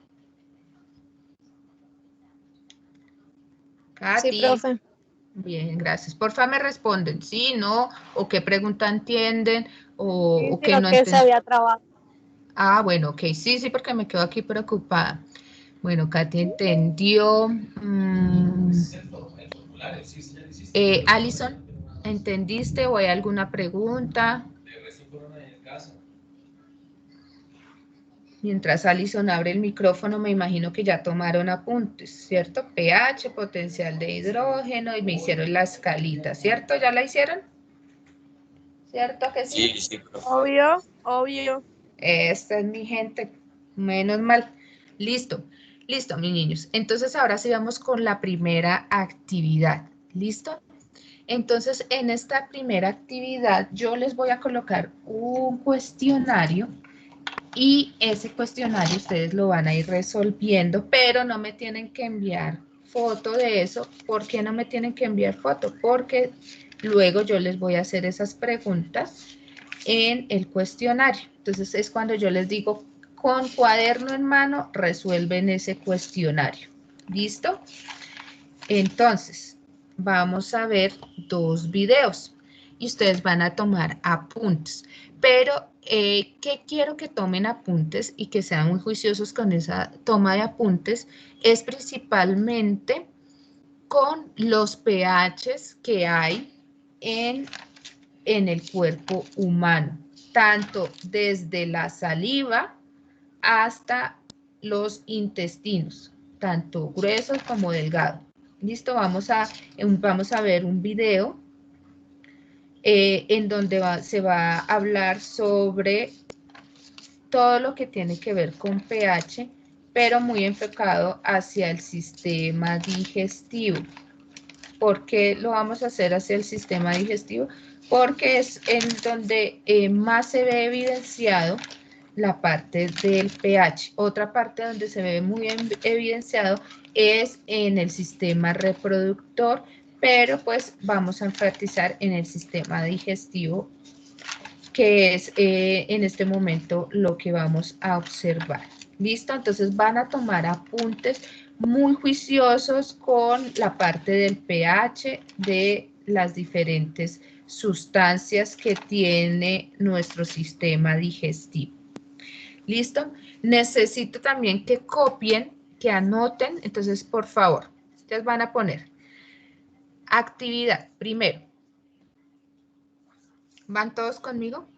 Katy. sí, profe. Bien, gracias. Porfa, me responden, sí, no, o qué pregunta entienden, o qué Sino no que se entienden. había trabado. Ah, bueno, ok, sí, porque me quedo aquí preocupada. Bueno, Katy entendió. Alison, ¿entendiste o hay alguna pregunta? Mientras Alison abre el micrófono, me imagino que ya tomaron apuntes, ¿cierto? pH, potencial de hidrógeno, y me hicieron la escalita, ¿cierto? ¿Ya la hicieron? ¿Cierto que sí? Sí, profe. Obvio, obvio. Esta es mi gente, menos mal. Listo, listo, mis niños. Entonces, ahora sí vamos con la primera actividad. ¿Listo? Entonces, en esta primera actividad, yo les voy a colocar un cuestionario Y ese cuestionario ustedes lo van a ir resolviendo, pero no me tienen que enviar foto de eso. ¿Por qué no me tienen que enviar foto? Porque luego yo les voy a hacer esas preguntas en el cuestionario. Entonces es cuando yo les digo, con cuaderno en mano resuelven ese cuestionario. ¿Listo? Entonces, vamos a ver 2 videos y ustedes van a tomar apuntes. Pero, ¿qué quiero que tomen apuntes y que sean muy juiciosos con esa toma de apuntes? Es principalmente con los pHs que hay en el cuerpo humano, tanto desde la saliva hasta los intestinos, tanto gruesos como delgados. Listo, vamos a ver un video en donde se va a hablar sobre todo lo que tiene que ver con pH, pero muy enfocado hacia el sistema digestivo. ¿Por qué lo vamos a hacer hacia el sistema digestivo? Porque es en donde más se ve evidenciado la parte del pH. Otra parte donde se ve muy evidenciado es en el sistema reproductor, pero pues vamos a enfatizar en el sistema digestivo, que es en este momento lo que vamos a observar. ¿Listo? Entonces van a tomar apuntes muy juiciosos con la parte del pH de las diferentes sustancias que tiene nuestro sistema digestivo. ¿Listo? Necesito también que copien, que anoten. Entonces, por favor, ustedes van a poner actividad primero. ¿Van todos conmigo?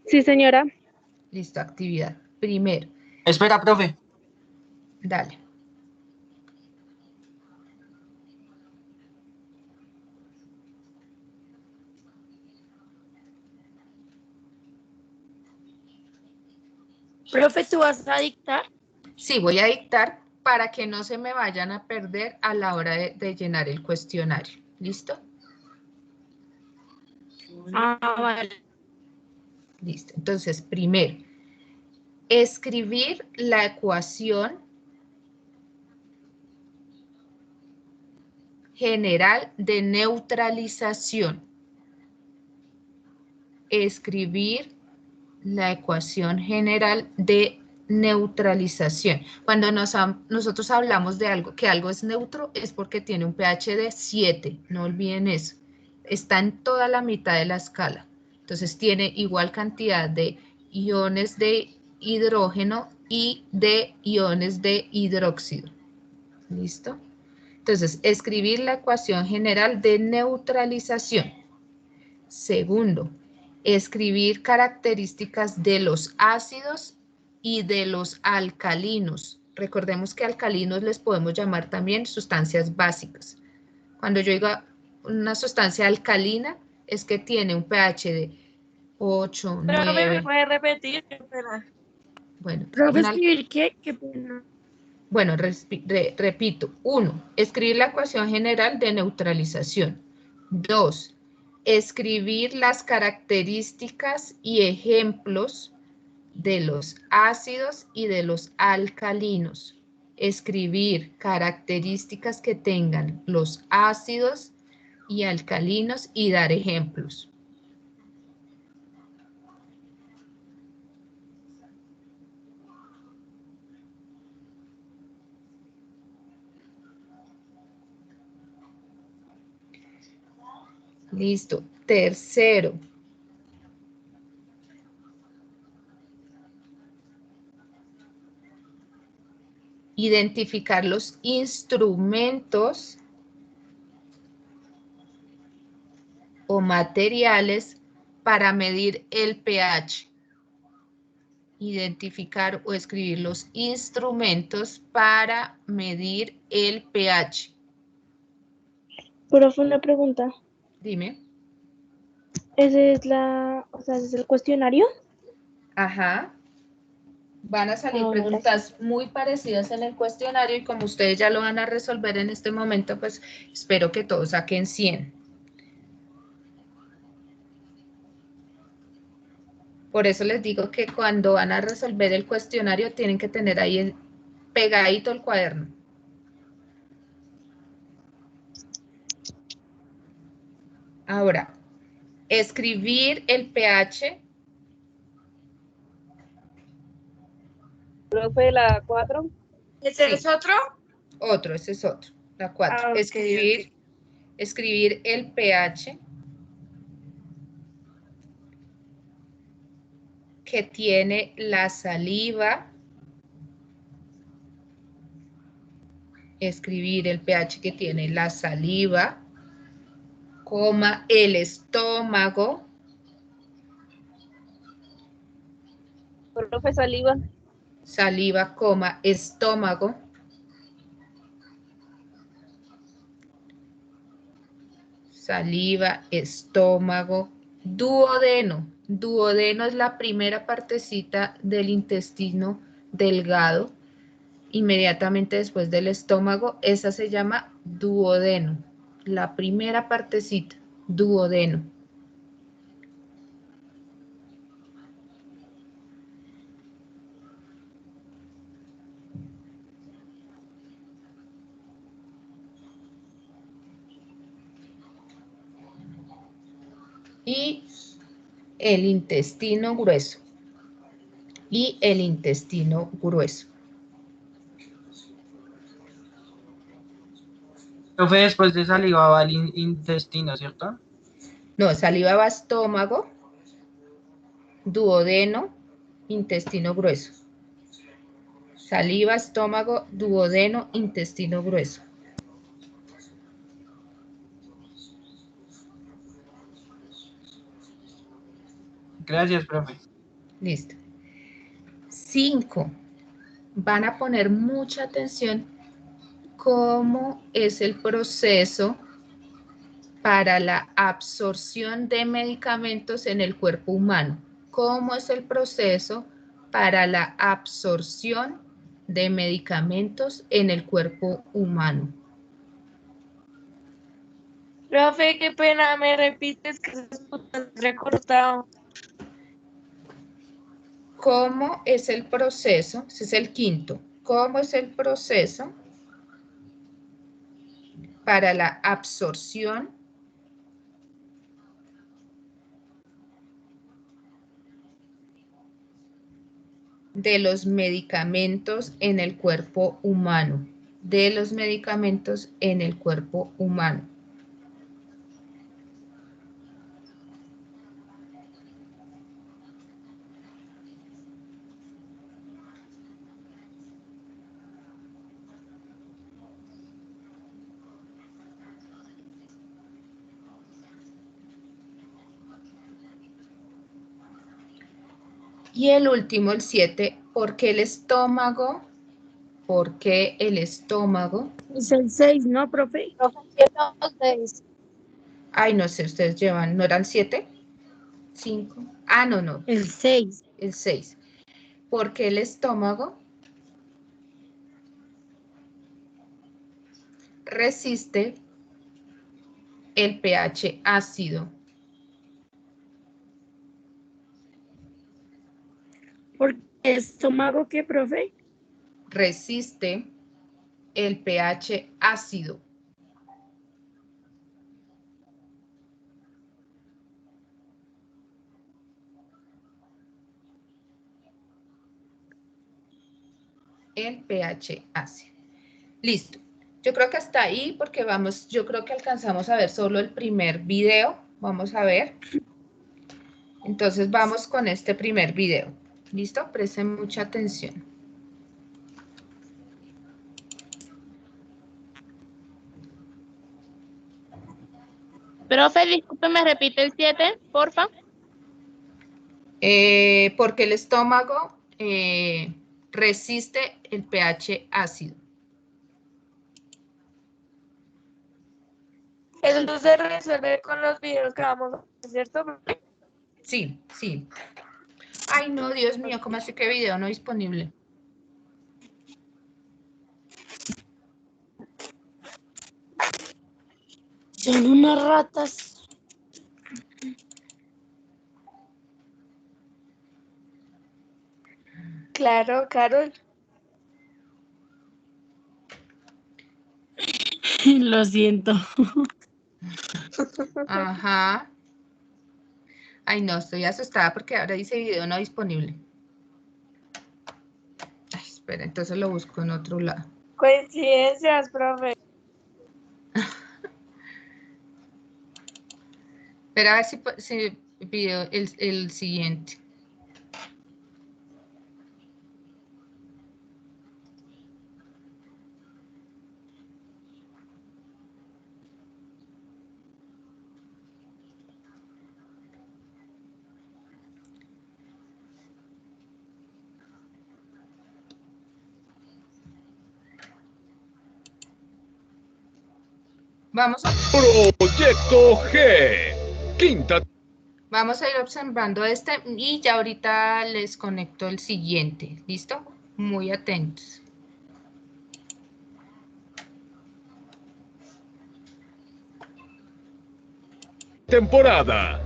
Sí, señora. Listo, actividad primero. Espera, profe. Dale. Profe, ¿tú vas a dictar? Sí, voy a dictar para que no se me vayan a perder a la hora de llenar el cuestionario. ¿Listo? Ah, vale. Listo. Entonces, primero, escribir la ecuación general de neutralización. Escribir la ecuación general de neutralización. Cuando nosotros hablamos de algo, que algo es neutro, es porque tiene un pH de 7, no olviden eso. Está en toda la mitad de la escala. Entonces tiene igual cantidad de iones de hidrógeno y de iones de hidróxido. ¿Listo? Entonces, escribir la ecuación general de neutralización. Segundo, escribir características de los ácidos y de los alcalinos. Recordemos que alcalinos les podemos llamar también sustancias básicas. Cuando yo diga una sustancia alcalina, es que tiene un pH de 8, Profe, ¿me 9. puede repetir? Qué pena. Bueno, Profe, ¿escribir qué? Qué pena. bueno, repito. 1. Escribir la ecuación general de neutralización. 2. Escribir las características y ejemplos de los ácidos y de los alcalinos. Escribir características que tengan los ácidos y alcalinos y dar ejemplos. Listo. Tercero. Identificar los instrumentos o materiales para medir el pH. Identificar o escribir los instrumentos para medir el pH. Profe, una pregunta. Dime. ¿Ese es ese es el cuestionario? Ajá. Van a salir Ah, bueno, preguntas muy parecidas en el cuestionario y como ustedes ya lo van a resolver en este momento, pues espero que todos saquen 100. Por eso les digo que cuando van a resolver el cuestionario tienen que tener ahí pegadito el cuaderno. Ahora, escribir el pH. Profe, la 4. ¿Ese Sí. es otro? Otro, ese es otro. La 4. Ah, ok, Escribir el pH que tiene la saliva. Escribir el pH que tiene la saliva, coma, el estómago. Profe, saliva. Saliva, coma, estómago. Saliva, estómago, duodeno. Duodeno es la primera partecita del intestino delgado, inmediatamente después del estómago. Esa se llama duodeno. La primera partecita, duodeno. Y el intestino grueso. Y el intestino grueso. Profe, después de saliva va el intestino, ¿cierto? No, saliva va estómago, duodeno, intestino grueso. Saliva, estómago, duodeno, intestino grueso. Gracias, profe. Listo. 5. Van a poner mucha atención cómo es el proceso para la absorción de medicamentos en el cuerpo humano. ¿Cómo es el proceso para la absorción de medicamentos en el cuerpo humano? Profe, qué pena, me repites que se escucha recortado. ¿Cómo es el proceso? Ese es el 5. ¿Cómo es el proceso para la absorción de los medicamentos en el cuerpo humano? De los medicamentos en el cuerpo humano. Y el último, el 7, ¿por qué el estómago? ¿Por qué el estómago? Es el 6, ¿no, profe? Profe, 7 o 6. Ay, no sé, ustedes llevan, ¿no eran 7? 5. Ah, no, El 6. el 6. ¿Por qué el estómago resiste el pH ácido? ¿Por el estómago qué, profe? Resiste el pH ácido. El pH ácido. Listo. Yo creo que hasta ahí porque vamos, yo creo que alcanzamos a ver solo el primer video. Vamos a ver. Entonces vamos con este primer video. ¿Listo? Presten mucha atención. Profe, disculpe, ¿me repite el 7, porfa? Porque el estómago resiste el pH ácido. Eso se resuelve con los videos que vamos a hacer, ¿cierto, profe? Sí, sí. Ay, no, Dios mío, ¿cómo así que video no disponible? Son unas ratas. Claro, Carol. Lo siento. Ajá. Ay, no, estoy asustada porque ahora dice video no disponible. Ay, espera, entonces lo busco en otro lado. Coincidencias, profe. Espera a ver si pido el siguiente. Vamos a Proyecto G. Quinta. Vamos a ir observando este y ya ahorita les conecto el siguiente. ¿Listo? Muy atentos. Temporada.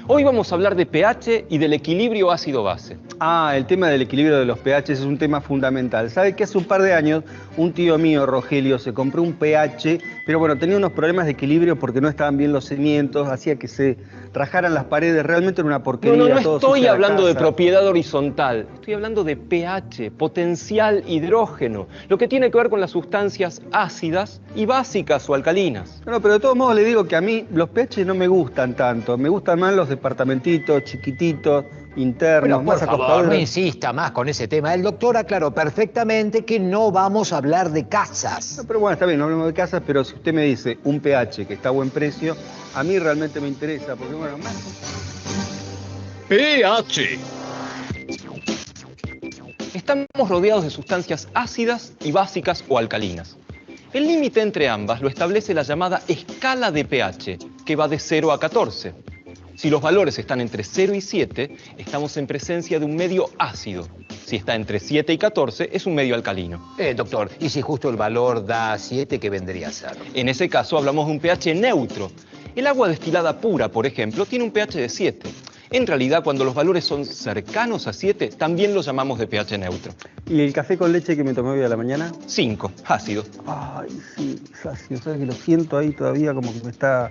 Hoy vamos a hablar de pH y del equilibrio ácido-base. Ah, el tema del equilibrio de los pH es un tema fundamental. ¿Sabe que hace un par de años un tío mío, Rogelio, se compró un pH, pero bueno, tenía unos problemas de equilibrio porque no estaban bien los cimientos, hacía que se rajaran las paredes, realmente era una porquería. No estoy hablando de propiedad horizontal, estoy hablando de pH, potencial hidrógeno, lo que tiene que ver con las sustancias ácidas y básicas o alcalinas. No, pero de todos modos le digo que a mí los pH no me gustan tanto, me gustan más los departamentitos chiquititos, internos, Bueno, más por favor, no acostados. insista más con ese tema. El doctor aclaró perfectamente que no vamos a hablar de casas. No, pero bueno, está bien, no hablemos de casas, pero si usted me dice un pH que está a buen precio, a mí realmente me interesa, porque bueno, pH. Estamos rodeados de sustancias ácidas y básicas o alcalinas. El límite entre ambas lo establece la llamada escala de pH, que va de 0 a 14. Si los valores están entre 0 y 7, estamos en presencia de un medio ácido. Si está entre 7 y 14, es un medio alcalino. Doctor, ¿y si justo el valor da 7, qué vendría a ser? En ese caso hablamos de un pH neutro. El agua destilada pura, por ejemplo, tiene un pH de 7. En realidad, cuando los valores son cercanos a 7, también lo llamamos de pH neutro. ¿Y el café con leche que me tomé hoy a la mañana? 5, ácido. Ay, sí, es ácido, ¿sabes que lo siento ahí todavía como que me está...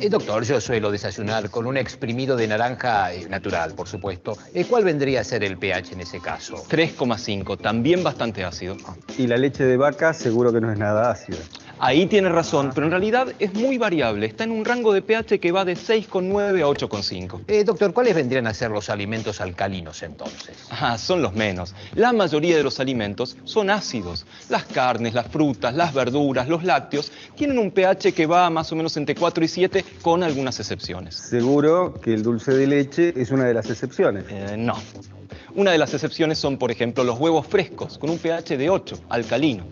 Doctor, yo suelo desayunar con un exprimido de naranja natural, por supuesto. ¿Cuál vendría a ser el pH en ese caso? 3,5, también bastante ácido. Y la leche de vaca seguro que no es nada ácida. Ahí tiene razón, pero en realidad es muy variable. Está en un rango de pH que va de 6,9 a 8,5. Doctor, ¿cuáles vendrían a ser los alimentos alcalinos entonces? Son los menos. La mayoría de los alimentos son ácidos. Las carnes, las frutas, las verduras, los lácteos tienen un pH que va más o menos entre 4 y 7 con algunas excepciones. Seguro que el dulce de leche es una de las excepciones. No. Una de las excepciones son, por ejemplo, los huevos frescos con un pH de 8, alcalino.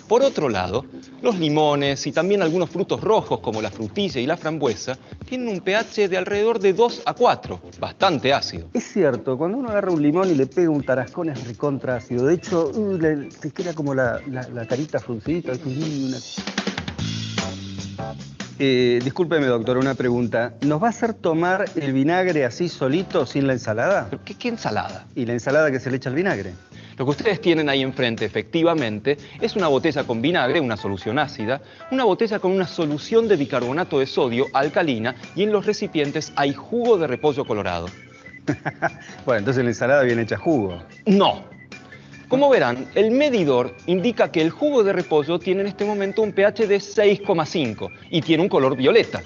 Por otro lado, los limones y también algunos frutos rojos como la frutilla y la frambuesa tienen un pH de alrededor de 2 a 4, bastante ácido. Es cierto, cuando uno agarra un limón y le pega un tarascón es recontra ácido. De hecho, te queda como la carita fruncidita. Discúlpeme, doctor, una pregunta. ¿Nos va a hacer tomar el vinagre así solito, sin la ensalada? ¿Pero qué ensalada? ¿Y la ensalada que se le echa al vinagre? Lo que ustedes tienen ahí enfrente, efectivamente, es una botella con vinagre, una solución ácida, una botella con una solución de bicarbonato de sodio alcalina y en los recipientes hay jugo de repollo colorado. Bueno, entonces la ensalada viene hecha jugo. No. Como verán, el medidor indica que el jugo de repollo tiene en este momento un pH de 6,5 y tiene un color violeta.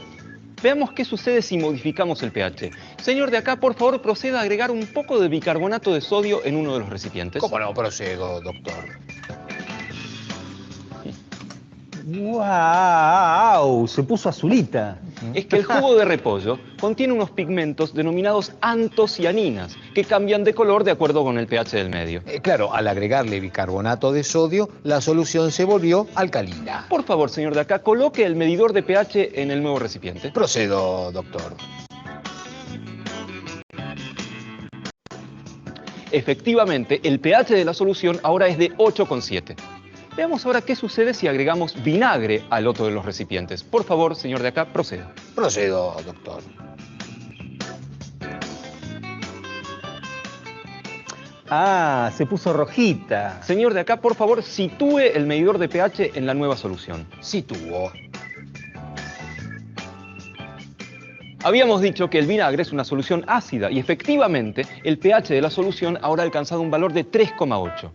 Veamos qué sucede si modificamos el pH. Señor de acá, por favor, proceda a agregar un poco de bicarbonato de sodio en uno de los recipientes. ¿Cómo no procedo, doctor? ¡Wow! Se puso azulita. Es que el jugo de repollo contiene unos pigmentos denominados antocianinas que cambian de color de acuerdo con el pH del medio. Claro, al agregarle bicarbonato de sodio, la solución se volvió alcalina. Por favor, señor de acá, coloque el medidor de pH en el nuevo recipiente. Procedo, doctor. Efectivamente, el pH de la solución ahora es de 8,7. Veamos ahora qué sucede si agregamos vinagre al otro de los recipientes. Por favor, señor de acá, proceda. Procedo, doctor. Ah, se puso rojita. Señor de acá, por favor, sitúe el medidor de pH en la nueva solución. Sitúo. Habíamos dicho que el vinagre es una solución ácida y efectivamente el pH de la solución ahora ha alcanzado un valor de 3,8.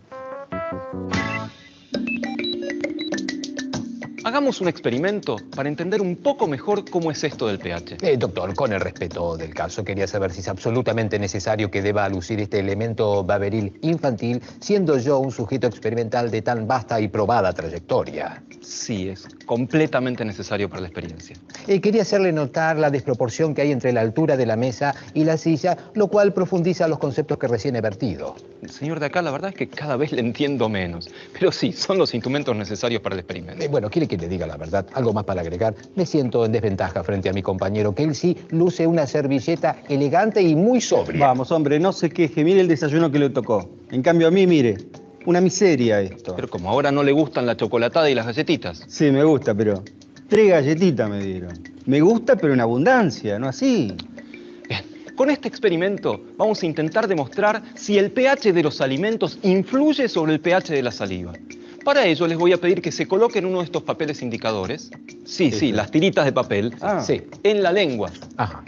Hagamos un experimento para entender un poco mejor cómo es esto del pH. Doctor, con el respeto del caso, quería saber si es absolutamente necesario que deba lucir este elemento baberil infantil, siendo yo un sujeto experimental de tan vasta y probada trayectoria. Sí, es completamente necesario para la experiencia. Quería hacerle notar la desproporción que hay entre la altura de la mesa y la silla, lo cual profundiza los conceptos que recién he vertido. Señor de acá, la verdad es que cada vez le entiendo menos. Pero sí, son los instrumentos necesarios para el experimento. Bueno, quiere que le diga la verdad. Algo más para agregar. Me siento en desventaja frente a mi compañero, que él sí luce una servilleta elegante y muy sobria. Vamos, hombre, no se queje. Mire el desayuno que le tocó. En cambio a mí, mire, una miseria esto. Pero como ahora no le gustan la chocolatada y las galletitas. Sí, me gusta, pero 3 galletitas me dieron. Me gusta, pero en abundancia, no así. Bien, con este experimento vamos a intentar demostrar si el pH de los alimentos influye sobre el pH de la saliva. Para ello les voy a pedir que se coloquen uno de estos papeles indicadores. Sí, las tiritas de papel. Sí. En la lengua. Ajá.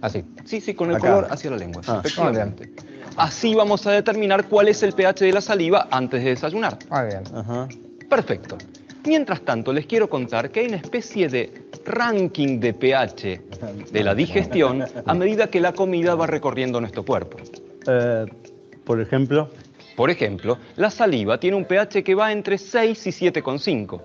Así. Sí, con el Acá. color hacia la lengua. Efectivamente. Muy Así vamos a determinar cuál es el pH de la saliva antes de desayunar. Muy bien. Ajá. Perfecto. Mientras tanto, les quiero contar que hay una especie de ranking de pH de la digestión a medida que la comida va recorriendo nuestro cuerpo. Por ejemplo. Por ejemplo, la saliva tiene un pH que va entre 6 y 7,5.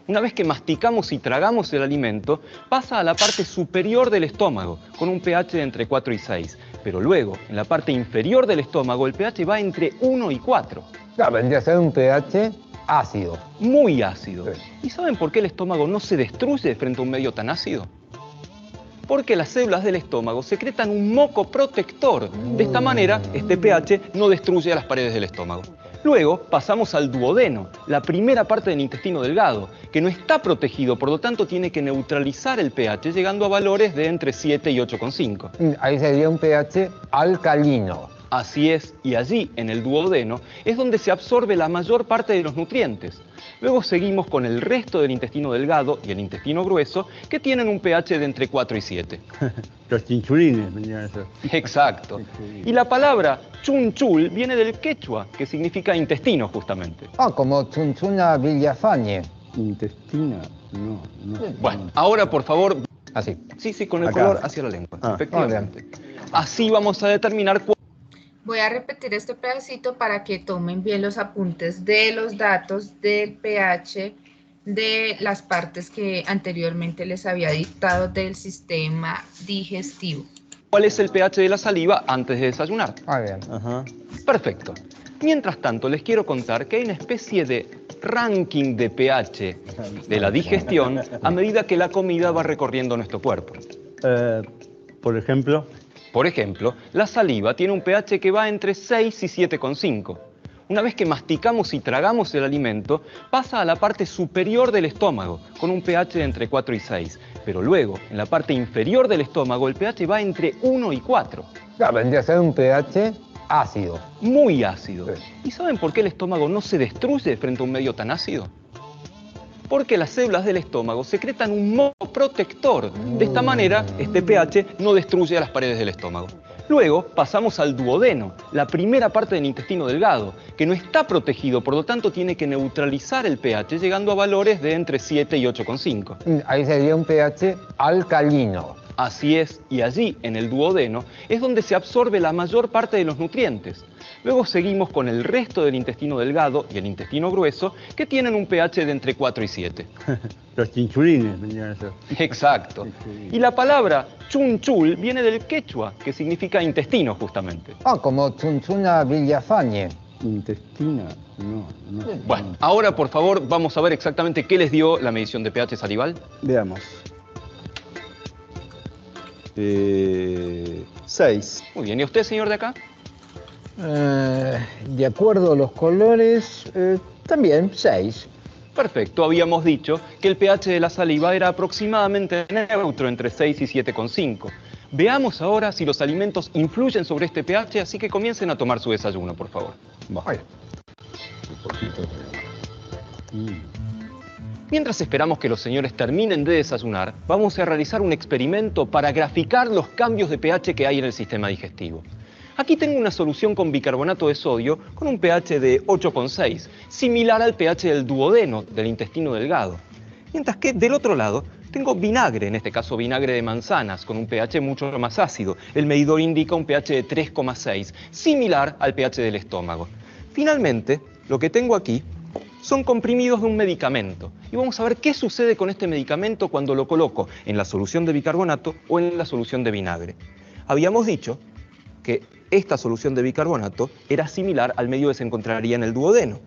Una vez que masticamos y tragamos el alimento, pasa a la parte superior del estómago, con un pH de entre 4 y 6. Pero luego, en la parte inferior del estómago, el pH va entre 1 y 4. Claro, vendría a ser un pH ácido. Muy ácido. ¿Y saben por qué el estómago no se destruye frente a un medio tan ácido? Porque las células del estómago secretan un moco protector. De esta manera, este pH no destruye a las paredes del estómago. Luego pasamos al duodeno, la primera parte del intestino delgado, que no está protegido, por lo tanto tiene que neutralizar el pH, llegando a valores de entre 7 y 8,5. Ahí sería un pH alcalino. Así es, y allí, en el duodeno, es donde se absorbe la mayor parte de los nutrientes. Luego seguimos con el resto del intestino delgado y el intestino grueso, que tienen un pH de entre 4 y 7. Los chinchulines vendrían a ser. Exacto. Y la palabra chunchul viene del quechua, que significa intestino, justamente. Como Chunchuna Villafañe. Intestina, no. Bueno, ahora por favor... Así. Sí, con el Acá. color hacia la lengua. Efectivamente. Así vamos a determinar cuál... Voy a repetir este pedacito para que tomen bien los apuntes de los datos del pH de las partes que anteriormente les había dictado del sistema digestivo. ¿Cuál es el pH de la saliva antes de desayunar? Muy bien. Ajá. Perfecto. Mientras tanto, les quiero contar que hay una especie de ranking de pH de la digestión a medida que la comida va recorriendo nuestro cuerpo. Por ejemplo. Por ejemplo, la saliva tiene un pH que va entre 6 y 7,5. Una vez que masticamos y tragamos el alimento, pasa a la parte superior del estómago, con un pH de entre 4 y 6. Pero luego, en la parte inferior del estómago, el pH va entre 1 y 4. Claro, vendría a ser un pH ácido. Muy ácido. ¿Y saben por qué el estómago no se destruye frente a un medio tan ácido? Porque las células del estómago secretan un moco protector. De esta manera, este pH no destruye a las paredes del estómago. Luego pasamos al duodeno, la primera parte del intestino delgado, que no está protegido, por lo tanto tiene que neutralizar el pH, llegando a valores de entre 7 y 8,5. Ahí sería un pH alcalino. Así es, y allí, en el duodeno, es donde se absorbe la mayor parte de los nutrientes. Luego seguimos con el resto del intestino delgado y el intestino grueso, que tienen un pH de entre 4 y 7. Los chinchulines vendrían a ser. Exacto. Y la palabra chunchul viene del quechua, que significa intestino, justamente. Como Chunchuna Villafañe. Intestina, no. Bueno, ahora por favor vamos a ver exactamente qué les dio la medición de pH salival. Veamos. 6. Muy bien, ¿y usted, señor de acá? De acuerdo a los colores, también 6. Perfecto, habíamos dicho que el pH de la saliva era aproximadamente neutro entre 6 y 7,5. Veamos ahora si los alimentos influyen sobre este pH, así que comiencen a tomar su desayuno, por favor. Vaya. Mientras esperamos que los señores terminen de desayunar, vamos a realizar un experimento para graficar los cambios de pH que hay en el sistema digestivo. Aquí tengo una solución con bicarbonato de sodio con un pH de 8,6, similar al pH del duodeno, del intestino delgado. Mientras que del otro lado tengo vinagre, en este caso vinagre de manzanas, con un pH mucho más ácido. El medidor indica un pH de 3,6, similar al pH del estómago. Finalmente, lo que tengo aquí son comprimidos de un medicamento. Y vamos a ver qué sucede con este medicamento cuando lo coloco en la solución de bicarbonato o en la solución de vinagre. Habíamos dicho que esta solución de bicarbonato era similar al medio que se encontraría en el duodeno.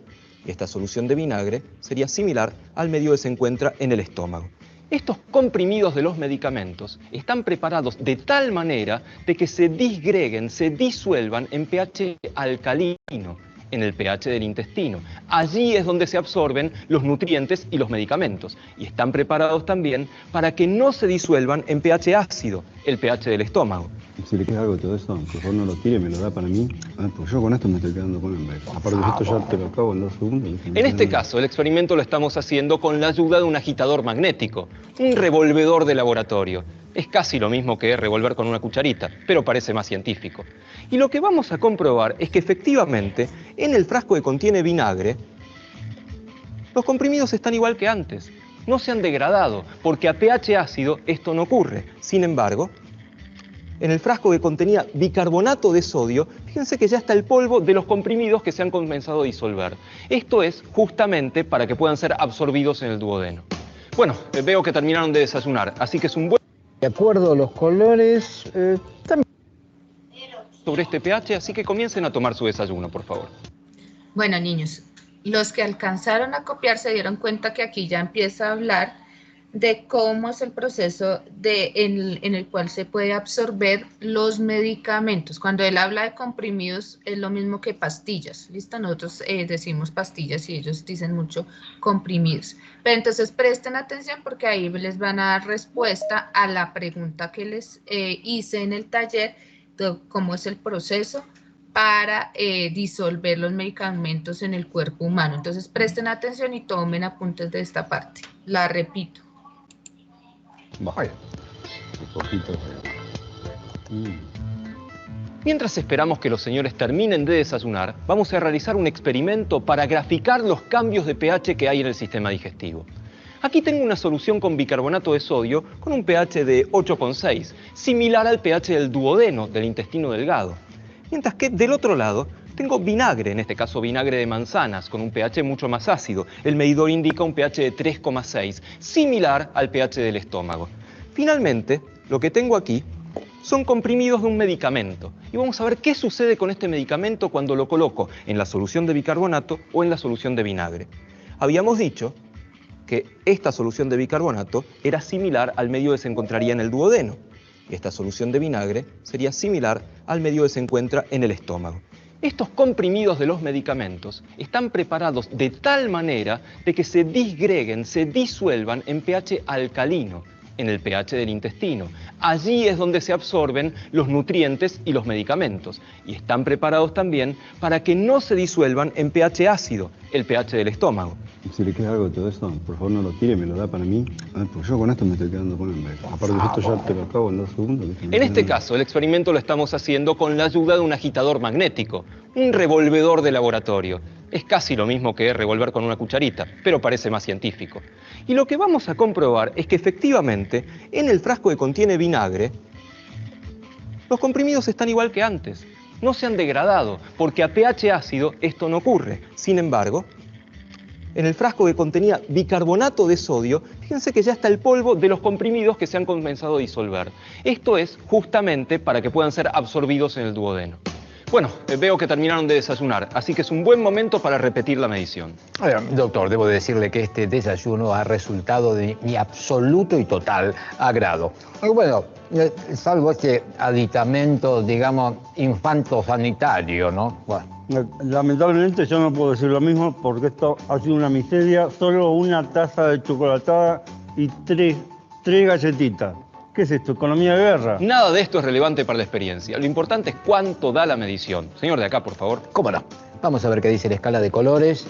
Y esta solución de vinagre sería similar al medio que se encuentra en el estómago. Estos comprimidos de los medicamentos están preparados de tal manera de que se disgreguen, se disuelvan en pH alcalino, en el pH del intestino. Allí es donde se absorben los nutrientes y los medicamentos. Y están preparados también para que no se disuelvan en pH ácido, el pH del estómago. Si le queda algo de todo eso, por favor no lo tire, me lo da para mí. Pues yo con esto me estoy quedando con hambre. Aparte de esto ya te lo acabo en 2 segundos. En este caso, el experimento lo estamos haciendo con la ayuda de un agitador magnético, un revolvedor de laboratorio. Es casi lo mismo que revolver con una cucharita, pero parece más científico. Y lo que vamos a comprobar es que efectivamente, en el frasco que contiene vinagre, los comprimidos están igual que antes. No se han degradado, porque a pH ácido esto no ocurre. Sin embargo, en el frasco que contenía bicarbonato de sodio, fíjense que ya está el polvo de los comprimidos que se han comenzado a disolver. Esto es justamente para que puedan ser absorbidos en el duodeno. Bueno, veo que terminaron de desayunar, así que es un buen... De acuerdo a los colores, también... sobre este pH, así que comiencen a tomar su desayuno, por favor. Bueno, niños, los que alcanzaron a copiar se dieron cuenta que aquí ya empieza a hablar de cómo es el proceso en el cual se puede absorber los medicamentos. Cuando él habla de comprimidos es lo mismo que pastillas, ¿listo? Nosotros decimos pastillas y ellos dicen mucho comprimidos. Pero entonces presten atención porque ahí les van a dar respuesta a la pregunta que les hice en el taller de cómo es el proceso para disolver los medicamentos en el cuerpo humano. Entonces presten atención y tomen apuntes de esta parte. La repito. Vaya. Un poquito. Mientras esperamos que los señores terminen de desayunar, vamos a realizar un experimento para graficar los cambios de pH que hay en el sistema digestivo. Aquí tengo una solución con bicarbonato de sodio con un pH de 8,6, similar al pH del duodeno, del intestino delgado. Mientras que del otro lado tengo vinagre, en este caso vinagre de manzanas, con un pH mucho más ácido. El medidor indica un pH de 3,6, similar al pH del estómago. Finalmente, lo que tengo aquí son comprimidos de un medicamento. Y vamos a ver qué sucede con este medicamento cuando lo coloco en la solución de bicarbonato o en la solución de vinagre. Habíamos dicho que esta solución de bicarbonato era similar al medio que se encontraría en el duodeno. Y esta solución de vinagre sería similar al medio que se encuentra en el estómago. Estos comprimidos de los medicamentos están preparados de tal manera de que se disgreguen, se disuelvan en pH alcalino, en el pH del intestino. Allí es donde se absorben los nutrientes y los medicamentos. Y están preparados también para que no se disuelvan en pH ácido, el pH del estómago. Si le queda algo de todo eso, por favor no lo tire, me lo da para mí. Pues yo con esto me estoy quedando con hambre. Aparte de esto ya te lo acabo en 2 segundos. En este caso, el experimento lo estamos haciendo con la ayuda de un agitador magnético, un revolvedor de laboratorio. Es casi lo mismo que revolver con una cucharita, pero parece más científico. Y lo que vamos a comprobar es que efectivamente, en el frasco que contiene vinagre, los comprimidos están igual que antes. No se han degradado, porque a pH ácido esto no ocurre. Sin embargo, en el frasco que contenía bicarbonato de sodio, fíjense que ya está el polvo de los comprimidos que se han comenzado a disolver. Esto es justamente para que puedan ser absorbidos en el duodeno. Bueno, veo que terminaron de desayunar, así que es un buen momento para repetir la medición. Doctor, debo decirle que este desayuno ha resultado de mi absoluto y total agrado. Bueno, salvo este aditamento, digamos, infantosanitario, ¿no? Bueno. Lamentablemente yo no puedo decir lo mismo porque esto ha sido una miseria. Solo una taza de chocolatada y tres galletitas. ¿Qué es esto? ¿Economía de guerra? Nada de esto es relevante para la experiencia. Lo importante es cuánto da la medición. Señor de acá, por favor. ¿Cómo no? Vamos a ver qué dice la escala de colores.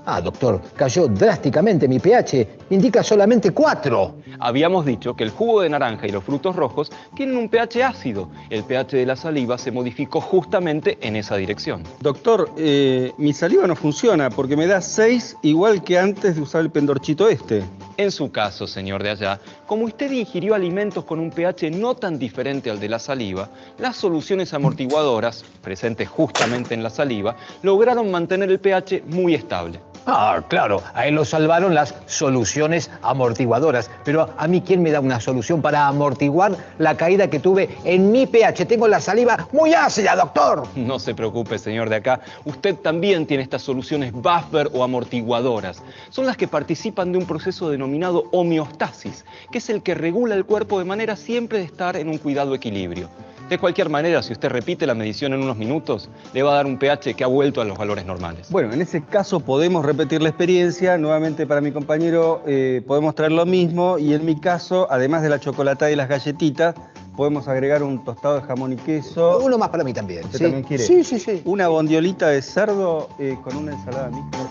Ah, doctor, cayó drásticamente mi pH. Indica solamente 4. Habíamos dicho que el jugo de naranja y los frutos rojos tienen un pH ácido. El pH de la saliva se modificó justamente en esa dirección. Doctor, mi saliva no funciona porque me da 6 igual que antes de usar el pendorchito este. En su caso, señor de allá, como usted ingirió alimentos con un pH no tan diferente al de la saliva, las soluciones amortiguadoras, presentes justamente en la saliva, lograron mantener el pH muy estable. Ah, claro, a él lo salvaron las soluciones amortiguadoras. Pero a mí, ¿quién me da una solución para amortiguar la caída que tuve en mi pH? Tengo la saliva muy ácida, doctor. No se preocupe, señor de acá. Usted también tiene estas soluciones buffer o amortiguadoras. Son las que participan de un proceso denominado homeostasis, que es el que regula el cuerpo de manera siempre de estar en un cuidado equilibrio. De cualquier manera, si usted repite la medición en unos minutos, le va a dar un pH que ha vuelto a los valores normales. Bueno, en ese caso podemos repetir la experiencia. Nuevamente para mi compañero podemos traer lo mismo. Y en mi caso, además de la chocolatada y las galletitas, podemos agregar un tostado de jamón y queso. Uno más para mí también. ¿Usted ¿sí? también quiere? Sí, sí, sí. Una bondiolita de cerdo con una ensalada mixta.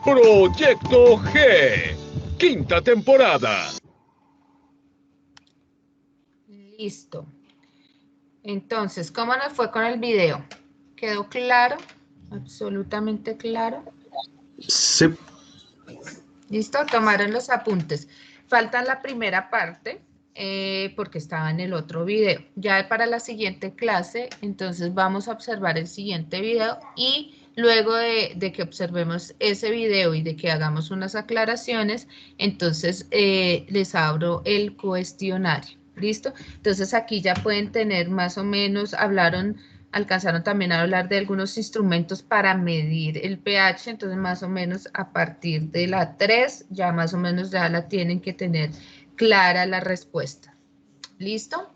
Proyecto G, quinta temporada. Listo. Entonces, ¿cómo nos fue con el video? ¿Quedó claro? Absolutamente claro. Sí. ¿Listo? Tomaron los apuntes. Falta la primera parte porque estaba en el otro video. Ya para la siguiente clase, entonces vamos a observar el siguiente video y luego de que observemos ese video y de que hagamos unas aclaraciones, entonces les abro el cuestionario. ¿Listo? Entonces aquí ya pueden tener más o menos, alcanzaron también a hablar de algunos instrumentos para medir el pH, entonces más o menos a partir de la 3 ya más o menos ya la tienen que tener clara la respuesta. ¿Listo?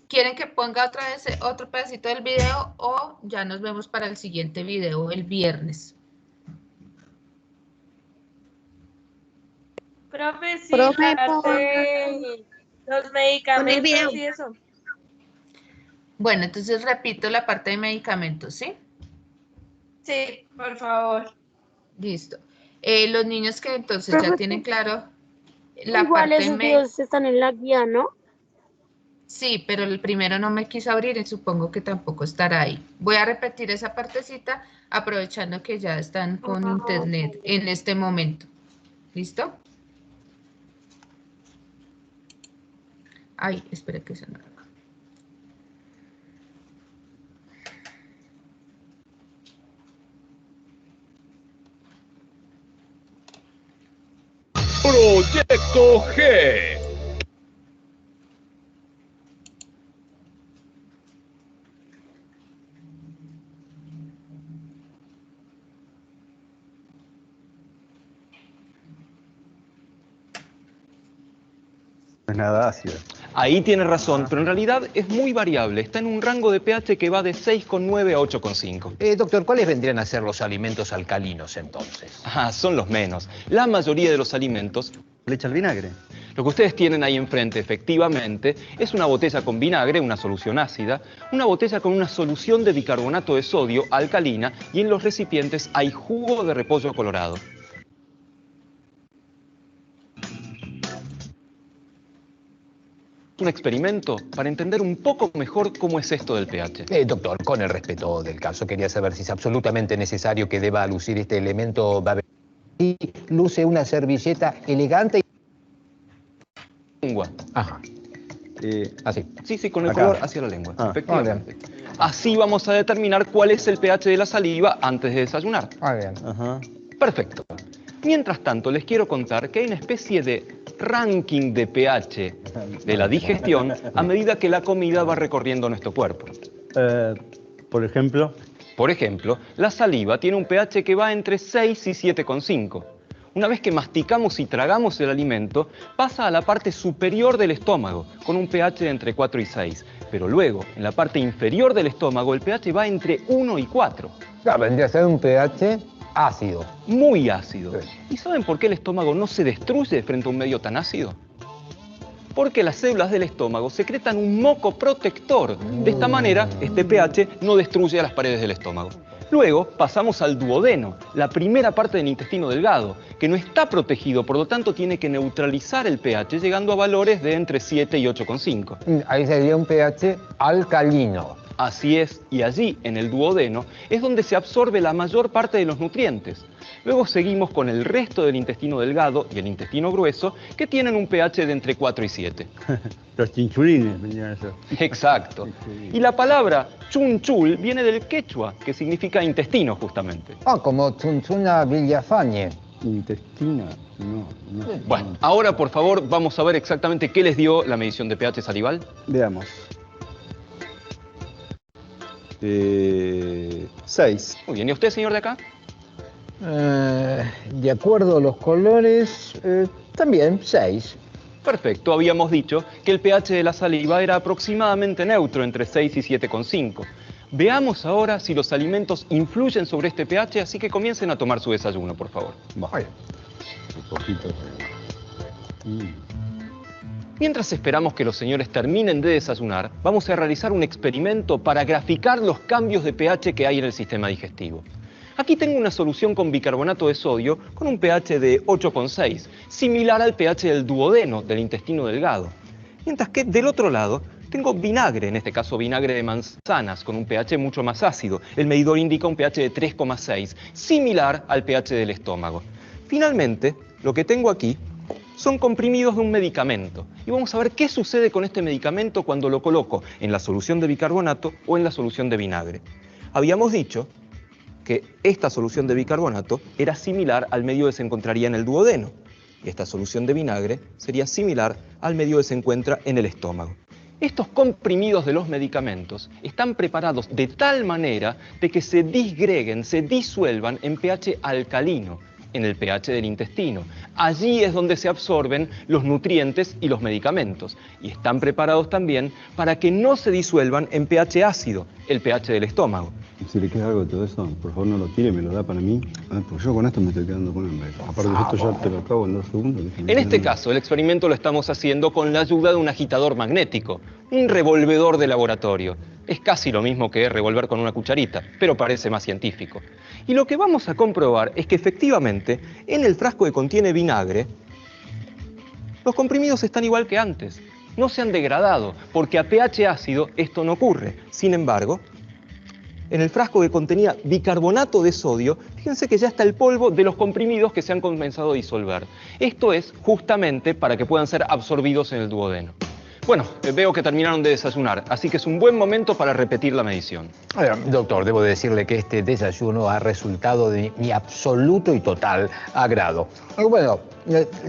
¿Quieren que ponga otra vez otro pedacito del video o ya nos vemos para el siguiente video el viernes? Profe, sí, Profe, los medicamentos y eso. Bueno, entonces repito la parte de medicamentos, ¿sí? Sí, por favor. Listo. Los niños que entonces ya tienen claro la Igual parte esos videos están en la guía, ¿no? Sí, pero el primero no me quiso abrir y supongo que tampoco estará ahí. Voy a repetir esa partecita aprovechando que ya están con internet en este momento. ¿Listo? Ay, espera que se me... Proyecto G. No es nada ácido. Ahí tiene razón, pero en realidad es muy variable. Está en un rango de pH que va de 6,9 a 8,5. Doctor, ¿cuáles vendrían a ser los alimentos alcalinos entonces? Ah, son los menos. La mayoría de los alimentos... ¿Le echa el vinagre? Lo que ustedes tienen ahí enfrente, efectivamente, es una botella con vinagre, una solución ácida, una botella con una solución de bicarbonato de sodio alcalina y en los recipientes hay jugo de repollo colorado. Un experimento para entender un poco mejor cómo es esto del pH. Doctor, con el respeto del caso, quería saber si es absolutamente necesario que deba lucir este elemento. Y luce una servilleta elegante y... Lengua. Ajá. Así. Sí, con el Acá. color hacia la lengua. Ah, efectivamente. Así vamos a determinar cuál es el pH de la saliva antes de desayunar. Muy bien. Ajá. Perfecto. Mientras tanto, les quiero contar que hay una especie de ranking de pH de la digestión a medida que la comida va recorriendo nuestro cuerpo. Por ejemplo, Por ejemplo, la saliva tiene un pH que va entre 6 y 7,5. Una vez que masticamos y tragamos el alimento, pasa a la parte superior del estómago, con un pH de entre 4 y 6. Pero luego, en la parte inferior del estómago, el pH va entre 1 y 4. Claro, vendría a ser un pH ácido. Muy ácido. Sí. ¿Y saben por qué el estómago no se destruye frente a un medio tan ácido? porque las células del estómago secretan un moco protector. De esta manera, este pH no destruye a las paredes del estómago. Luego pasamos al duodeno, la primera parte del intestino delgado, que no está protegido, por lo tanto tiene que neutralizar el pH, llegando a valores de entre 7 y 8,5. Ahí sería un pH alcalino. Así es, y allí, en el duodeno, es donde se absorbe la mayor parte de los nutrientes. Luego seguimos con el resto del intestino delgado y el intestino grueso, que tienen un pH de entre 4 y 7. Los chinchulines venían a ser. Exacto. Y la palabra chunchul viene del quechua, que significa intestino, justamente. Ah, como Chunchuna Villafañe. Intestina, no. Bueno, ahora, por favor, vamos a ver exactamente qué les dio la medición de pH salival. Veamos. 6. Muy bien, ¿y usted, señor de acá? De acuerdo a los colores, también 6. Perfecto, habíamos dicho que el pH de la saliva era aproximadamente neutro, entre 6 y 7,5. Veamos ahora si los alimentos influyen sobre este pH, así que comiencen a tomar su desayuno, por favor. Vaya. Un poquito. Mientras esperamos que los señores terminen de desayunar, vamos a realizar un experimento para graficar los cambios de pH que hay en el sistema digestivo. Aquí tengo una solución con bicarbonato de sodio con un pH de 8,6, similar al pH del duodeno, del intestino delgado. Mientras que del otro lado tengo vinagre, en este caso vinagre de manzanas, con un pH mucho más ácido. El medidor indica un pH de 3,6, similar al pH del estómago. Finalmente, lo que tengo aquí son comprimidos de un medicamento. Y vamos a ver qué sucede con este medicamento cuando lo coloco en la solución de bicarbonato o en la solución de vinagre. Habíamos dicho que esta solución de bicarbonato era similar al medio que se encontraría en el duodeno. Y esta solución de vinagre sería similar al medio que se encuentra en el estómago. Estos comprimidos de los medicamentos están preparados de tal manera de que se disgreguen, se disuelvan en pH alcalino, en el pH del intestino. Allí es donde se absorben los nutrientes y los medicamentos. Y están preparados también para que no se disuelvan en pH ácido, el pH del estómago. Si le queda algo de todo eso, por favor no lo tire, me lo da para mí. Pues yo con esto me estoy quedando con hambre. Aparte de esto ya te lo acabo en 2 segundos. En este caso, el experimento lo estamos haciendo con la ayuda de un agitador magnético, un revolvedor de laboratorio. Es casi lo mismo que revolver con una cucharita, pero parece más científico. Y lo que vamos a comprobar es que efectivamente, en el frasco que contiene vinagre, los comprimidos están igual que antes. No se han degradado, porque a pH ácido esto no ocurre. Sin embargo, en el frasco que contenía bicarbonato de sodio, fíjense que ya está el polvo de los comprimidos que se han comenzado a disolver. Esto es justamente para que puedan ser absorbidos en el duodeno. Bueno, veo que terminaron de desayunar, así que es un buen momento para repetir la medición. Doctor, debo decirle que este desayuno ha resultado de mi absoluto y total agrado. Bueno,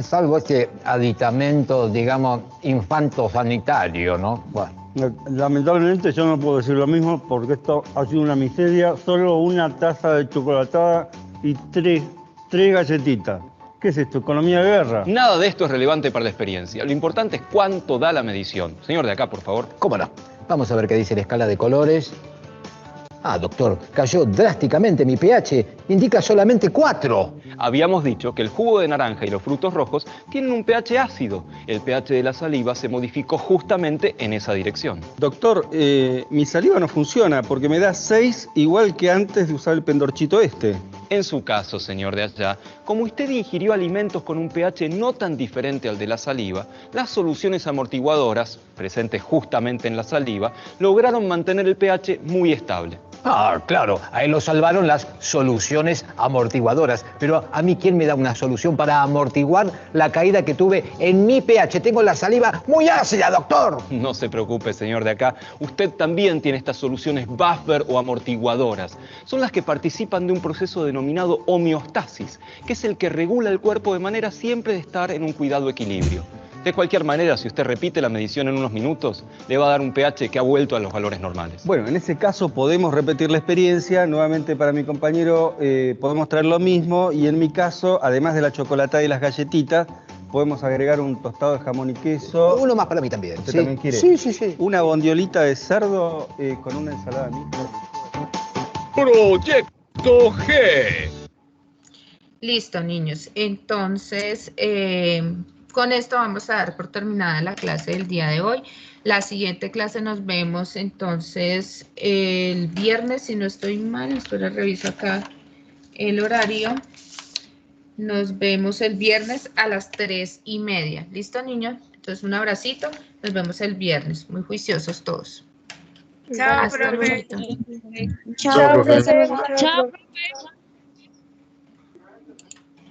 salvo este aditamento, digamos, infantosanitario, ¿no? Bueno. Lamentablemente yo no puedo decir lo mismo porque esto ha sido una miseria. Solo una taza de chocolatada y tres galletitas. ¿Qué es esto? ¿Economía de guerra? Nada de esto es relevante para la experiencia. Lo importante es cuánto da la medición. Señor de acá, por favor. ¿Cómo no? Vamos a ver qué dice la escala de colores. Ah, doctor, cayó drásticamente mi pH. Indica solamente 4. Habíamos dicho que el jugo de naranja y los frutos rojos tienen un pH ácido. El pH de la saliva se modificó justamente en esa dirección. Doctor, mi saliva no funciona porque me da 6 igual que antes de usar el pendorchito este. En su caso, señor de allá, como usted ingirió alimentos con un pH no tan diferente al de la saliva, las soluciones amortiguadoras, presentes justamente en la saliva, lograron mantener el pH muy estable. Ah, claro, a él lo salvaron las soluciones amortiguadoras. Pero a mí, ¿quién me da una solución para amortiguar la caída que tuve en mi pH? Tengo la saliva muy ácida, doctor. No se preocupe, señor de acá. Usted también tiene estas soluciones buffer o amortiguadoras. Son las que participan de un proceso denominado homeostasis, que es el que regula el cuerpo de manera siempre de estar en un cuidado equilibrio. De cualquier manera, si usted repite la medición en unos minutos, le va a dar un pH que ha vuelto a los valores normales. Bueno, en ese caso podemos repetir la experiencia. Nuevamente para mi compañero podemos traer lo mismo. Y en mi caso, además de la chocolatada y las galletitas, podemos agregar un tostado de jamón y queso. Uno más para mí también. ¿Usted ¿Sí? también quiere? Sí, sí, sí. Una bondiolita de cerdo con una ensalada mixta. Proyecto G. Listo, niños. Entonces, con esto vamos a dar por terminada la clase del día de hoy. La siguiente clase nos vemos entonces el viernes, si no estoy mal, espera, reviso acá el horario. Nos vemos el viernes a las 3:30. ¿Listo, niños? Entonces, un abracito. Nos vemos el viernes. Muy juiciosos todos. Chao, Hasta profe. luego. Chao, profe. profe. Chao,